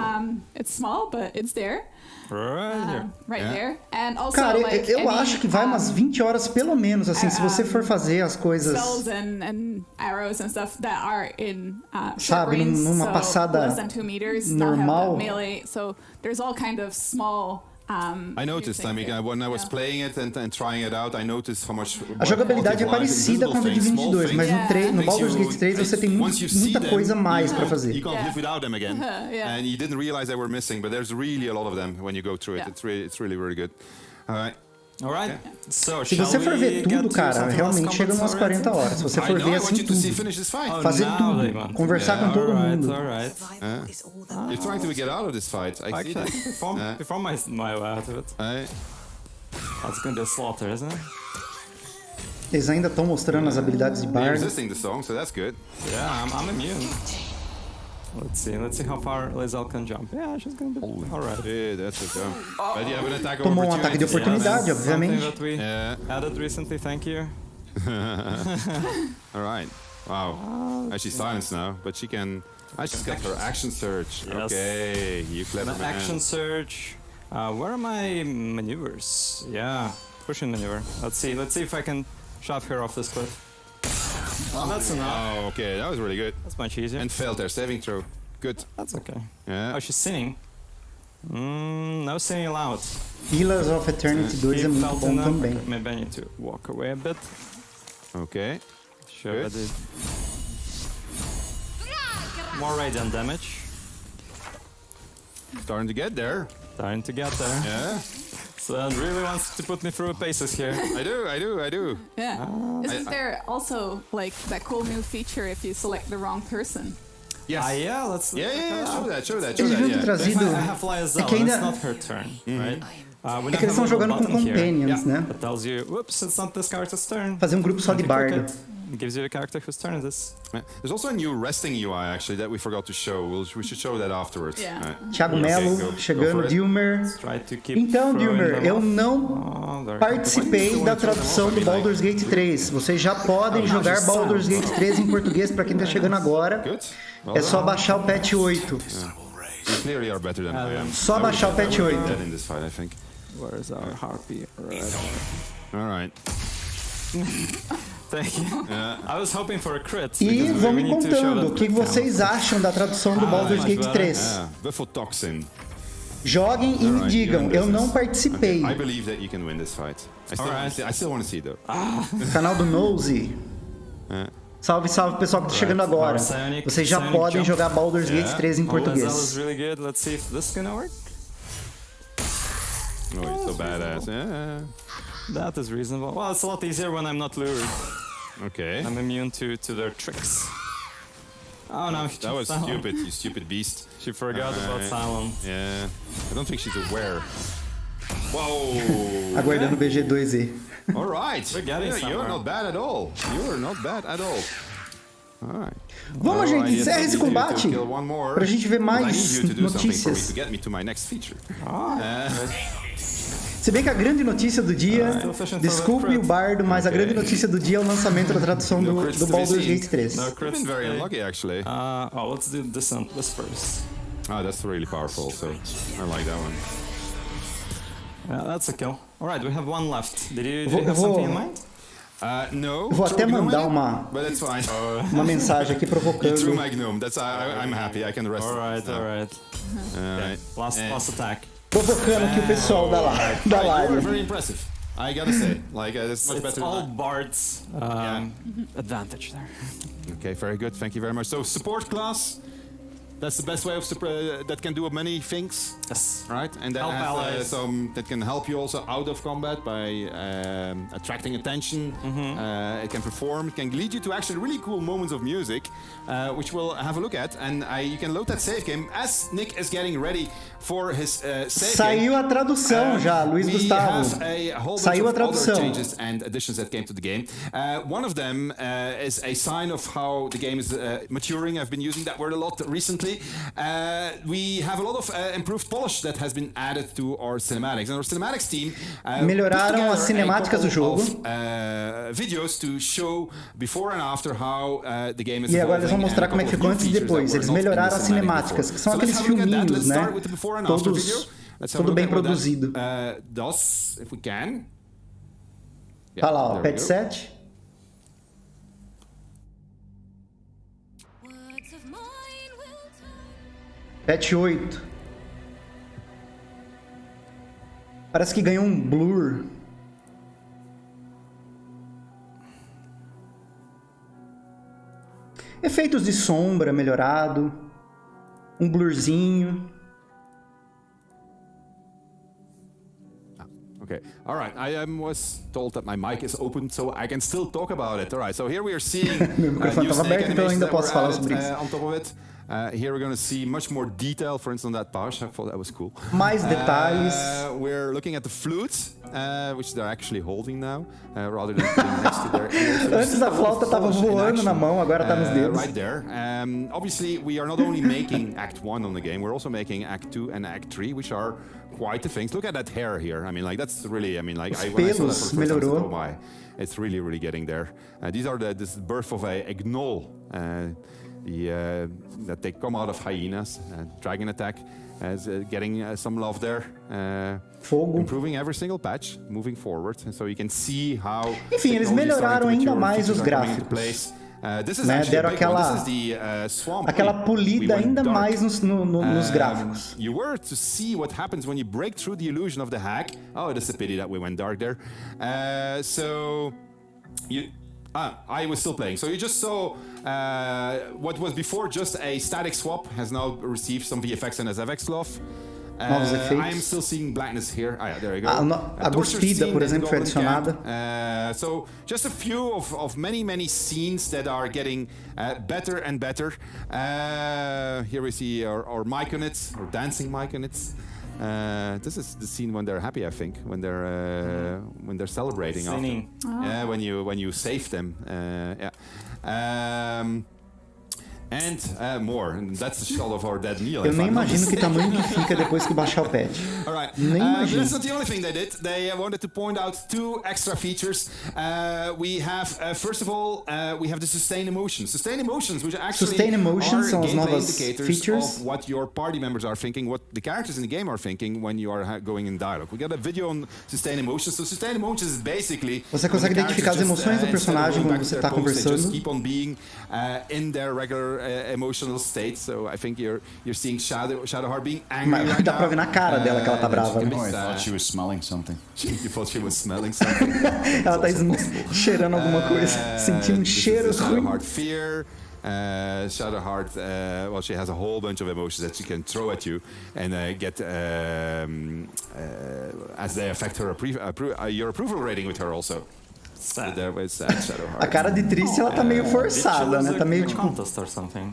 It's small, but it's there. Right there. And also, Cara, like, eu acho que vai umas 20 horas pelo menos, assim, se você for fazer as coisas... Spells and arrows and stuff that are in sabe, numa passada less than 2 meters, normal. Melee. So there's all kind of small... I noticed, I mean, when I was playing it and trying it out, I noticed how much... A jogabilidade é parecida com a do Divinity 2, mas no Baldur's Gate 3 você tem muita coisa mais pra fazer. You can't live without them again. And you didn't realize they were missing, but there's really a lot of them when you go through it. It's really very good. All right. Alright. So, se você for ver tudo, cara, realmente chega umas 40 horas. Se você for ver assim tudo, fazer tudo, conversar com todo mundo. You're trying to get out of this fight. I see that. Before my way out of it. That's gonna be a slaughter, isn't it? Eles ainda estão mostrando as habilidades de Bard. They're resisting the song, so that's good. Yeah, I'm immune. Let's see how far Lizelle can jump. Yeah, she's gonna be alright. Yeah, that's a jump. But you have an attack Tomou um ataque de oportunidade, obviamente. Something that we added recently, thank you. Alright. Wow. She's silenced now, but she can... she's got her action surge. Yes. Okay, you clever man. Action surge. Where are my maneuvers? Yeah, pushing maneuver. Let's see if I can shove her off this cliff. Oh, that's enough. Oh, okay, that was really good. That's much easier. And failed their saving throw. Good. That's okay. Yeah. Oh, she's sinning. No sinning allowed. Pillars of Eternity 2 é muito bom também. Okay, maybe I need to walk away a bit. Okay. Sure, I did. More radiant damage. Starting to get there. Starting to get there. Yeah. So it really wants to put me through paces here. I do. Yeah. Isn't there also like that cool new feature if you select the wrong person? Yes. Yeah, let's show that. Eles deviam ter trazido. I have Lyazelle, que ainda... it's not her turn, right? É que eles estão jogando com companions, né? That tells you, whoops, it's not this character's turn. Fazer grupo só de bardo. It gives you a character whose turn it is. There's also a new resting UI actually that we forgot to show. We should show that afterwards. Yeah. Thiago Melo chegando, Dilmer. Então, Dilmer, eu não participei da tradução do Baldur's Gate 3. Vocês já podem jogar Baldur's Gate 3 em português para quem está chegando agora. É só baixar o patch 8. Só baixar o patch 8. Where is our harpy? All right. Thank you. I was hoping for a crit. E vão me contando o que vocês acham da tradução do Baldur's Gate 3. Toxin. Joguem e me digam, eu não participei. I believe that you can win this fight. I still want to see though. Canal do Nosey. Salve, salve pessoal que tá chegando agora. Vocês já podem jogar Baldur's Gate 3 em português. Really good. Let's see if this can work. Oh, he's so badass. Yeah. That is reasonable. Well, it's a lot easier when I'm not lured. Okay. I'm immune to their tricks. Oh no, that was stupid, you stupid beast. She forgot about Silent. Yeah. I don't think she's aware. Whoa! Aguardando o BG2 Alright. You're not bad at all. You're not bad at all. Alright. Vamos, gente, encerra esse combate pra gente ver mais notícias. Se bem que a grande notícia do dia, desculpe o bardo, mas a grande notícia do dia é o lançamento da tradução do Baldur's Gate 3. It's very unlucky actually. Let's do this first. Oh, that's really powerful, so I like that one. Yeah, that's a kill. Alright, we have one left. Did you have something in mind? No. Vou até mandar uma mensagem aqui provocando. Through my gnome. I'm happy. I can rest. Alright. Last attack. Provocando aqui o pessoal da live. Very impressive. I gotta say, it's much better. It's all Bard's advantage there. Okay, very good. Thank you very much. So support class. That's the best way of that can do many things. Yes. Right, and that has that can help you also out of combat by attracting attention. It can perform. It can lead you to actually really cool moments of music, which we'll have a look at. And you can load that save game as Nick is getting ready for his save Saiu game. A tradução já, Luiz Gustavo. Saiu a tradução. Changes and additions that came to the game. One of them is a sign of how the game is maturing. I've been using that word a lot recently. We have a lot of improved polish that has been added to our cinematics, and our cinematics team melhoraram as cinemáticas do jogo. Videos to show before and after how the game is. E agora eles vão mostrar como é que ficou antes e depois. Eles melhoraram as cinemáticas, que são aqueles filminhos, né? Tudo bem produzido. If we can. Tá lá, ó, patch 7. Patch 8. Parece que ganhou um blur. Efeitos de sombra melhorado. Um blurzinho. Okay. All right. I was told that my mic is open, so I can still talk about it. All right. So here we are seeing Meu microfone estava aberto, então ainda posso falar sobre isso. On top of it. Here we're going to see much more detail, for instance, on that page. I thought that was cool. Mais detalhes. We're looking at the flutes, which they're actually holding now, rather than next to their ears. Antes a flauta estava voando na mão, agora está nos dedos. Right there. Obviously, we are not only making Act 1 on the game, we're also making Act 2 and Act 3, which are quite the things. Look at that hair here. I mean, that's really, when I saw that for the first time, I thought, oh my, it's really, really getting there. These are this birth of a gnoll. That they come out of hyenas, dragon attack, getting some love there. Improving every single patch, moving forward, and so you can see how. Enfim, eles melhoraram ainda mais os gráficos. Né? Deram aquela polida ainda mais nos gráficos. You were to see what happens when you break through the illusion of the hack. Oh, that's a pity that we went dark there. I was still playing. So you just saw what was before just a static swap has now received some VFX and SFX love. I'm still seeing blackness here. There you go. A cuspida, por exemplo, foi adicionada. So just a few of many scenes that are getting better and better. Here we see our Myconids, or dancing Myconids. This is the scene when they're happy, I think, when they're celebrating. Singing. Yeah, when you save them. And more. And that's the shot of our dead Neil. Eu nem imagino que tamanho que fica depois que baixar o patch. All right. Nem imagino. That's not the only thing they did. They wanted to point out 2 extra features. We have, first of all, we have the sustain emotions. Sustain emotions, which actually são as novas features of what your party members are thinking, what the characters in the game are thinking when you are going in dialogue. We got a video on sustain emotions. So sustain emotions is basically você consegue identificar as emoções do personagem quando você está conversando. Just keep on being in their regular emotional state. So I think you're seeing Shadowheart being angry. Mas dá pra ver na cara dela que ela tá brava. I thought she was smelling something. You thought she was smelling something? Ela tá cheirando alguma coisa, sentindo um cheiro ruim. Shadowheart fear. Shadowheart, well, she has a whole bunch of emotions that she can throw at you and get as they affect her your approval rating with her also. A cara de triste, ela tá meio forçada, né? Tá meio tipo... contest or something.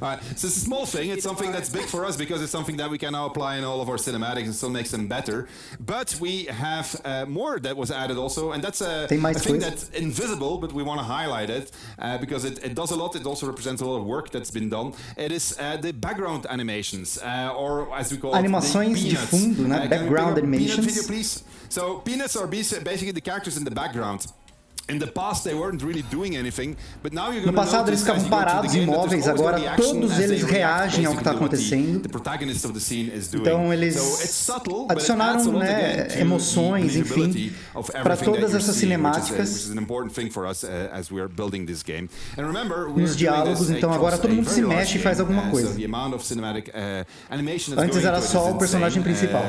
Alright, so it's a small thing. It's something that's big for us because it's something that we can now apply in all of our cinematics and still makes them better. But we have more that was added also, and that's a thing that's invisible, but we want to highlight it because it does a lot. It also represents a lot of work that's been done. It is the background animations, or as we call animações de fundo, né? Background animations. Video, please. So peanuts are basically the characters in the background. In the past they weren't really doing anything, but now you're no passado eles ficavam parados, imóveis, agora todos eles reagem ao que está acontecendo. Então eles adicionaram, né, emoções, enfim, para todas essas cinemáticas. Nos diálogos, então agora todo mundo se mexe e faz alguma coisa. Antes era só o personagem principal.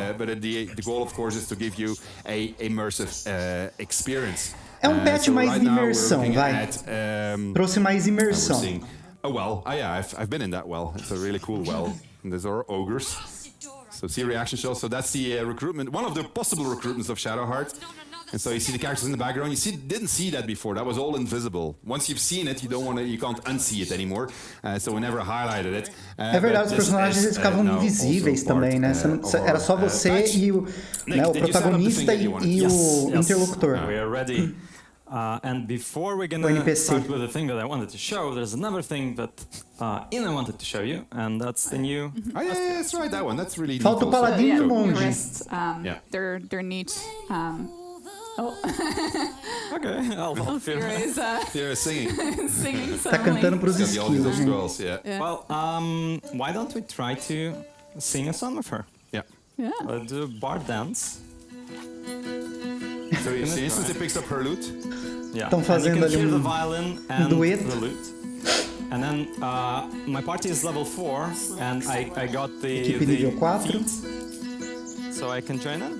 É um patch mais de imersão, vai. Trouxe mais imersão. A well. I've been in that well. It's a really cool well. And these are ogres. So see reaction show. So that's the recruitment, one of the possible recruitments of Shadowheart. And so you see the characters in the background. You didn't see that before. That was all invisible. Once you've seen it, you can't unsee it anymore. So we never highlighted it. É verdade, os personagens eles ficavam invisíveis também, né? Era só você e o protagonista e o interlocutor. We are ready. And before we're gonna start with the thing that I wanted to show, there's another thing that Ina wanted to show you, and that's the new. Oh yeah, that's right, that one. That's really. Falta o paladino e o monge. They're neat. Oh. Okay, I'll help you. They're singing. Tá cantando pros esquilos. Well, why don't we try to sing a song with her? Yeah. Let's do bar dance. So since it picks up her lute. Estão fazendo ali dueto. The lute. And then my party is level 4, and I got the nível 4. feet, so I can join in.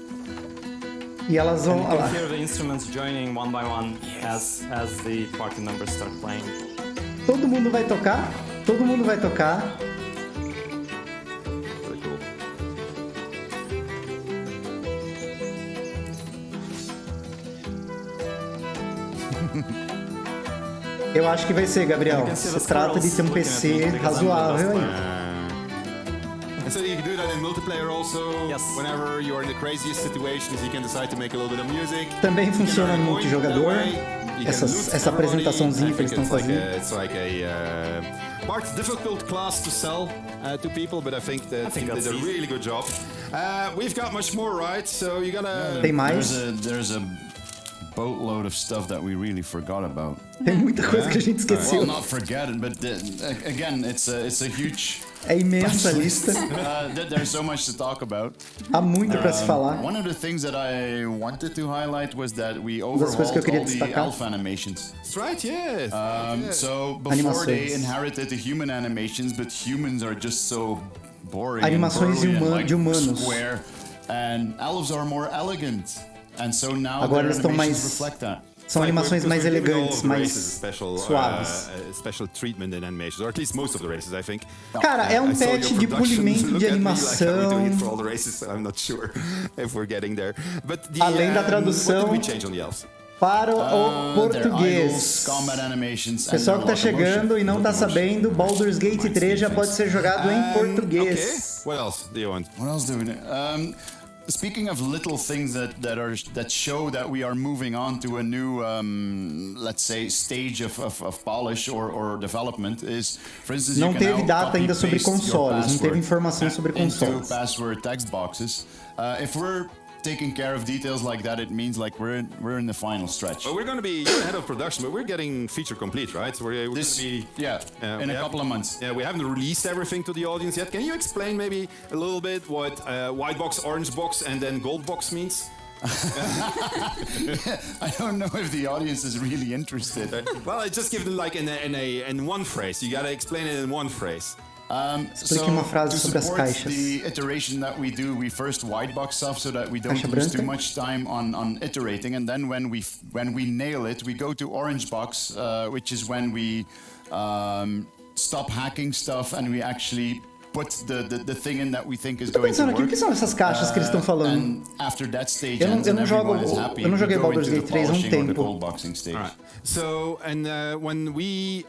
E elas vão. You can hear the instruments joining one by one as the party members start playing. Todo mundo vai tocar. Todo mundo vai tocar. Very cool. Eu acho que vai ser, Gabriel. Se trata de ter um PC razoável aí. So you can do that in multiplayer also. Yes. Whenever you are in the craziest situations, you can decide to make a little bit of music. Também funciona no multijogador. Essa apresentaçãozinha que eles estão fazendo. It's like a Bart's difficult class to sell to people, but I think the team did a really good job. We've got much more, right? So you're gonna. Tem mais? There's a boatload of stuff that we really forgot about. Tem muita coisa que a gente esqueceu. Well, not forgetting, but again, it's a huge. É imensa a lista. There's so much to talk about. Há muito para se falar. One of the things that I wanted to highlight was that we overhauled all the alpha animations. That's right, yes. So before they inherited the human animations, but humans are just so boring. Animações de humanos. Square, and elves are more elegant, and so now agora eles estão mais reflect that. São animações mais elegantes, mais suaves. Special treatment in animations, or at least most of the races, I think. Cara, é um patch de polimento de animação. Além da tradução para o português. Pessoal que tá chegando e não tá sabendo, Baldur's Gate 3 já pode ser jogado em português. What else do you want? What else do we need? Speaking of little things that show that we are moving on to a new, let's say, stage of polish or development is, for instance, não teve data ainda sobre consoles, não teve informação sobre consoles. Into password text boxes. If we're taking care of details like that, it means like we're in the final stretch. Well, we're going to be ahead of production, but we're getting feature complete, right? So we're going to be in a couple of months. Yeah, we haven't released everything to the audience yet. Can you explain maybe a little bit what white box, orange box, and then gold box means? I don't know if the audience is really interested. Well, I just give them like in one phrase. You got to explain it in one phrase. Explique uma frase sobre as caixas. The iteration that we do, we first white box stuff so that we don't lose too much time on iterating, and then when we nail it, we go to orange box, which is when we stop hacking stuff and we actually put the thing in that we think is going to work. O que são essas caixas que eles estão falando? After that stage, eu não joguei Baldur's Gate 3 há um tempo. Right. So, and when we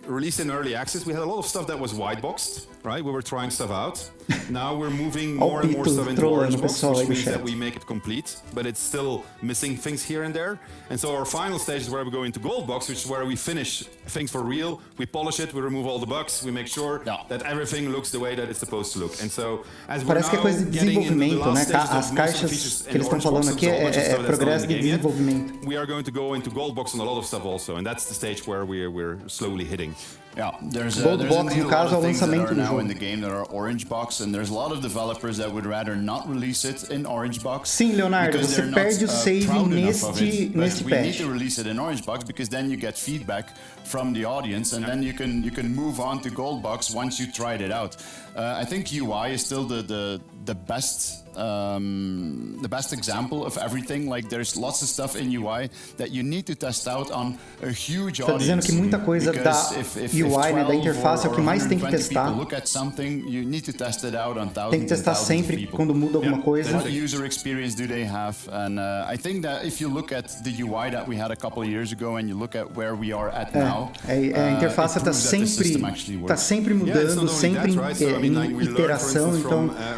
released in early access, we had a lot of stuff that was white boxed, right? We were trying stuff out. Now we're moving more and more stuff into orange box, which means that we make it complete, but it's still missing things here and there. And so our final stage is where we go into gold box, which is where we finish things for real. We polish it, we remove all the bugs, we make sure that everything looks the way that it's supposed to look. And so, as we're Parece que é coisa de desenvolvimento, né? As caixas que eles estão falando aqui é progresso de desenvolvimento. We are going to go into gold box on a lot of stuff also, and that's the stage where we're slowly hitting. Yeah, there's gold there's box, no caso, a lot of things that are now jogo. in the game that are orange box, and there's a lot of developers that would rather not release it in orange box. Sim, Leonardo, você perde o save neste patch. We need to release it in orange box because then you get feedback from the audience, and then you can move on to gold box once you tried it out. I think UI is still the best example of everything. Like there's lots of stuff in UI that you need to test out on a huge audience. Tá dizendo que muita coisa da UI, né, da interface é o que mais tem que testar. Look at something, you need to test it out on thousands. Tem que testar sempre quando muda alguma coisa. What user experience do they have? And I think that if you look at the UI that we had a couple of years ago and you look at where we are at now, a interface está sempre mudando, sempre em iteração, então é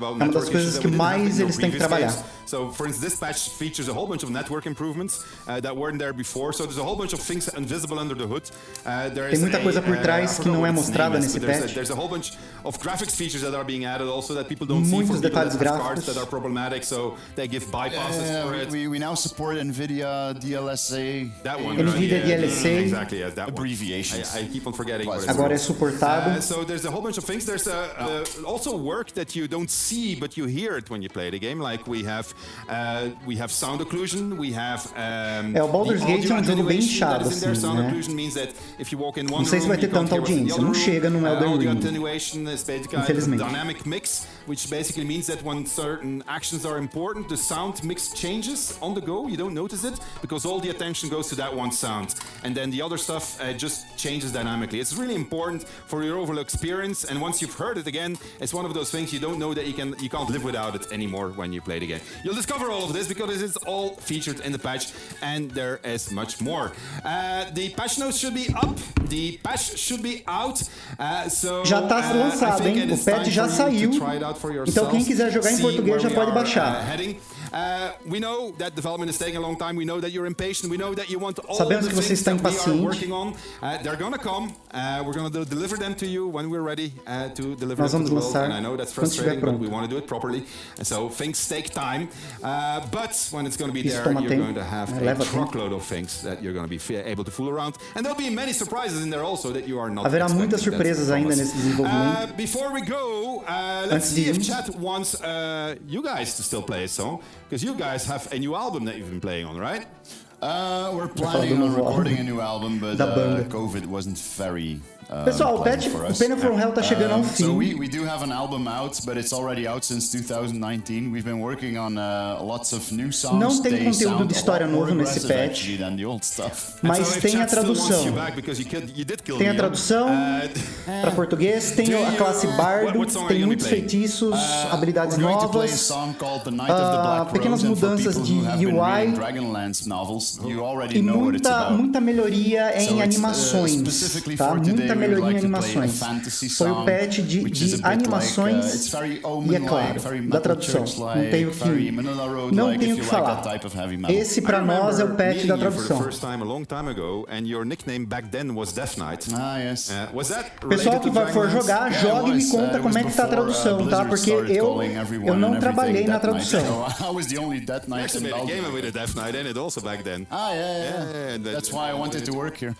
uma das coisas que mais eles têm que trabalhar. So, for instance, this patch features a whole bunch of network improvements that weren't there before. So there's a whole bunch of things invisible under the hood. Tem muita coisa por trás que não é mostrada nesse patch. There's a whole bunch of graphics features that are being added also that people don't see for detalhes people that have gráficos cards that are problematic. So they give bypasses for it. We now support NVIDIA DLSA. That one. NVIDIA DLSA. Exactly, yes, that abbreviations. I keep on forgetting. Agora é suportado. So there's a whole bunch of things. There's also work that you don't see but you hear it when you play the game. Like we have sound occlusion, we have o Baldur's Gate é um jogo bem chato, assim, né? Não sei se vai ter tanta audiência, não chega no Elden Ring, infelizmente. Dynamic mix, which basically means that when certain actions are important, the sound mix changes on the go. You don't notice it because all the attention goes to that one sound, and then the other stuff just changes dynamically. It's really important for your overall experience, and once you've heard it again, it's one of those things you don't know that you can't live without it anymore when you play the game. You'll discover all of this because it's all featured in the patch, and there is much more. The patch notes should be up, the patch should be out. Já está lançado, hein? O patch já saiu. Então quem quiser jogar em português já pode baixar. We know that development is taking a long time. We know that you're impatient. We know that you want all Sabemos the que você things está that we are impaciente. working on. They're gonna come. We're gonna deliver them to you when we're ready to deliver Nós them to vamos the world. lançar And I know that's quando estiver frustrating, but pronto. we want to do it properly. And so things take time. But when it's going to be Isso there, toma you're tempo, going to have a leva tempo. truckload of things that you're going to be able to fool around. And there'll be many surprises in there also that you are not Haverá muitas expecting. That's surpresas the ainda promise. nesse desenvolvimento. Before we go, let's Antes de see if irmos. chat wants you guys to still play a song, because you guys have a new album that you've been playing on, right? We're planning on recording a new album, but COVID wasn't very Pessoal, o panelfromhell tá chegando ao fim. So we do have an album out, but it's already out since 2019. We've been working on lots of new songs. Não tem conteúdo de história novo nesse patch, mas tem a tradução. Tem a tradução para português, tem a classe bardo, tem muitos feitiços, habilidades novas, pequenas mudanças de UI e muita melhoria em animações, tá? Muita melhoria em animações. Foi o patch de animações e, é claro, da tradução. Não tenho o que falar. Esse, pra nós, é o patch da tradução. Pessoal que for jogar, jogue e me conta como é que tá a tradução, tá? Porque eu não trabalhei na tradução. That's why I wanted to work here.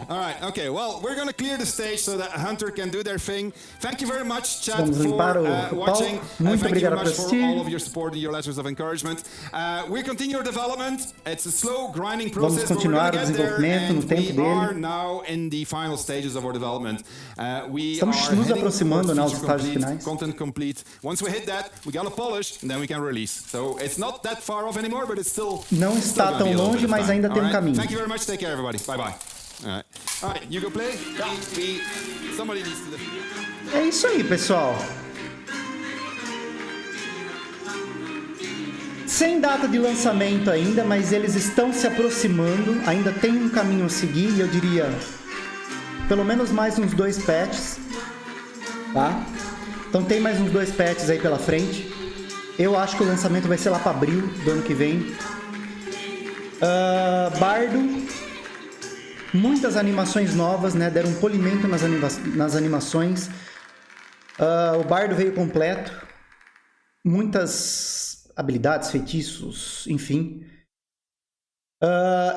All right, okay, well, we're going to clear the stage so that Hunter can do their thing. Thank you very much, chat, Vamos limpar for watching. Muito Thank you obrigado very por much for assistir. all of your support and your letters of encouragement. We continue our development. It's a slow, grinding process. Vamos continuar o desenvolvimento no tempo we are dele. now in the final stages of our development. Estamos nos aproximando, né, aos estágios finais. Content complete. Once we hit that, we gotta polish, and then we can release. So it's not that far off anymore, but it's still. Não está tão longe, mas ainda tem um caminho. Thank you very much. Take care, everybody. Bye bye. All right, you go play. Somebody needs to. É isso aí, pessoal. Sem data de lançamento ainda, mas eles estão se aproximando. Ainda tem um caminho a seguir, e eu diria pelo menos mais uns 2 patches, tá? Então tem mais uns 2 patches aí pela frente. Eu acho que o lançamento vai ser lá para abril do ano que vem. Bardo, muitas animações novas, né? Deram um polimento nas animações. O Bardo veio completo, muitas habilidades, feitiços, enfim.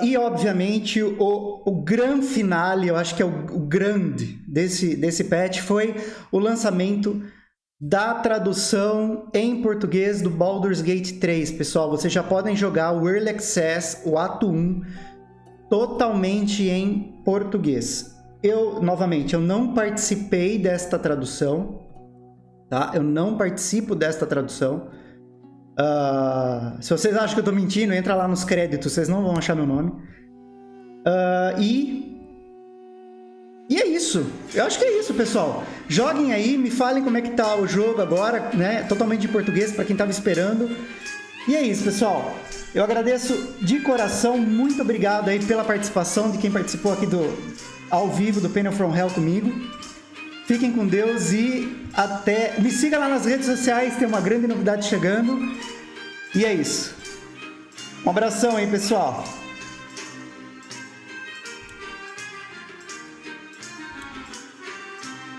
E obviamente o grande finale, eu acho que é o grande desse patch, foi o lançamento da tradução em português do Baldur's Gate 3. Pessoal, vocês já podem jogar o Early Access, o Ato 1, totalmente em português. Novamente, eu não participei desta tradução, tá? Eu não participo desta tradução. Se vocês acham que eu tô mentindo, entra lá nos créditos, vocês não vão achar meu nome. E é isso. Eu acho que é isso, pessoal. Joguem aí, me falem como é que tá o jogo agora, né? Totalmente em português, para quem tava esperando. E é isso, pessoal. Eu agradeço de coração, muito obrigado aí pela participação de quem participou aqui ao vivo do panelfromhell comigo. Fiquem com Deus e até... Me siga lá nas redes sociais, tem uma grande novidade chegando. E é isso. Um abração aí, pessoal.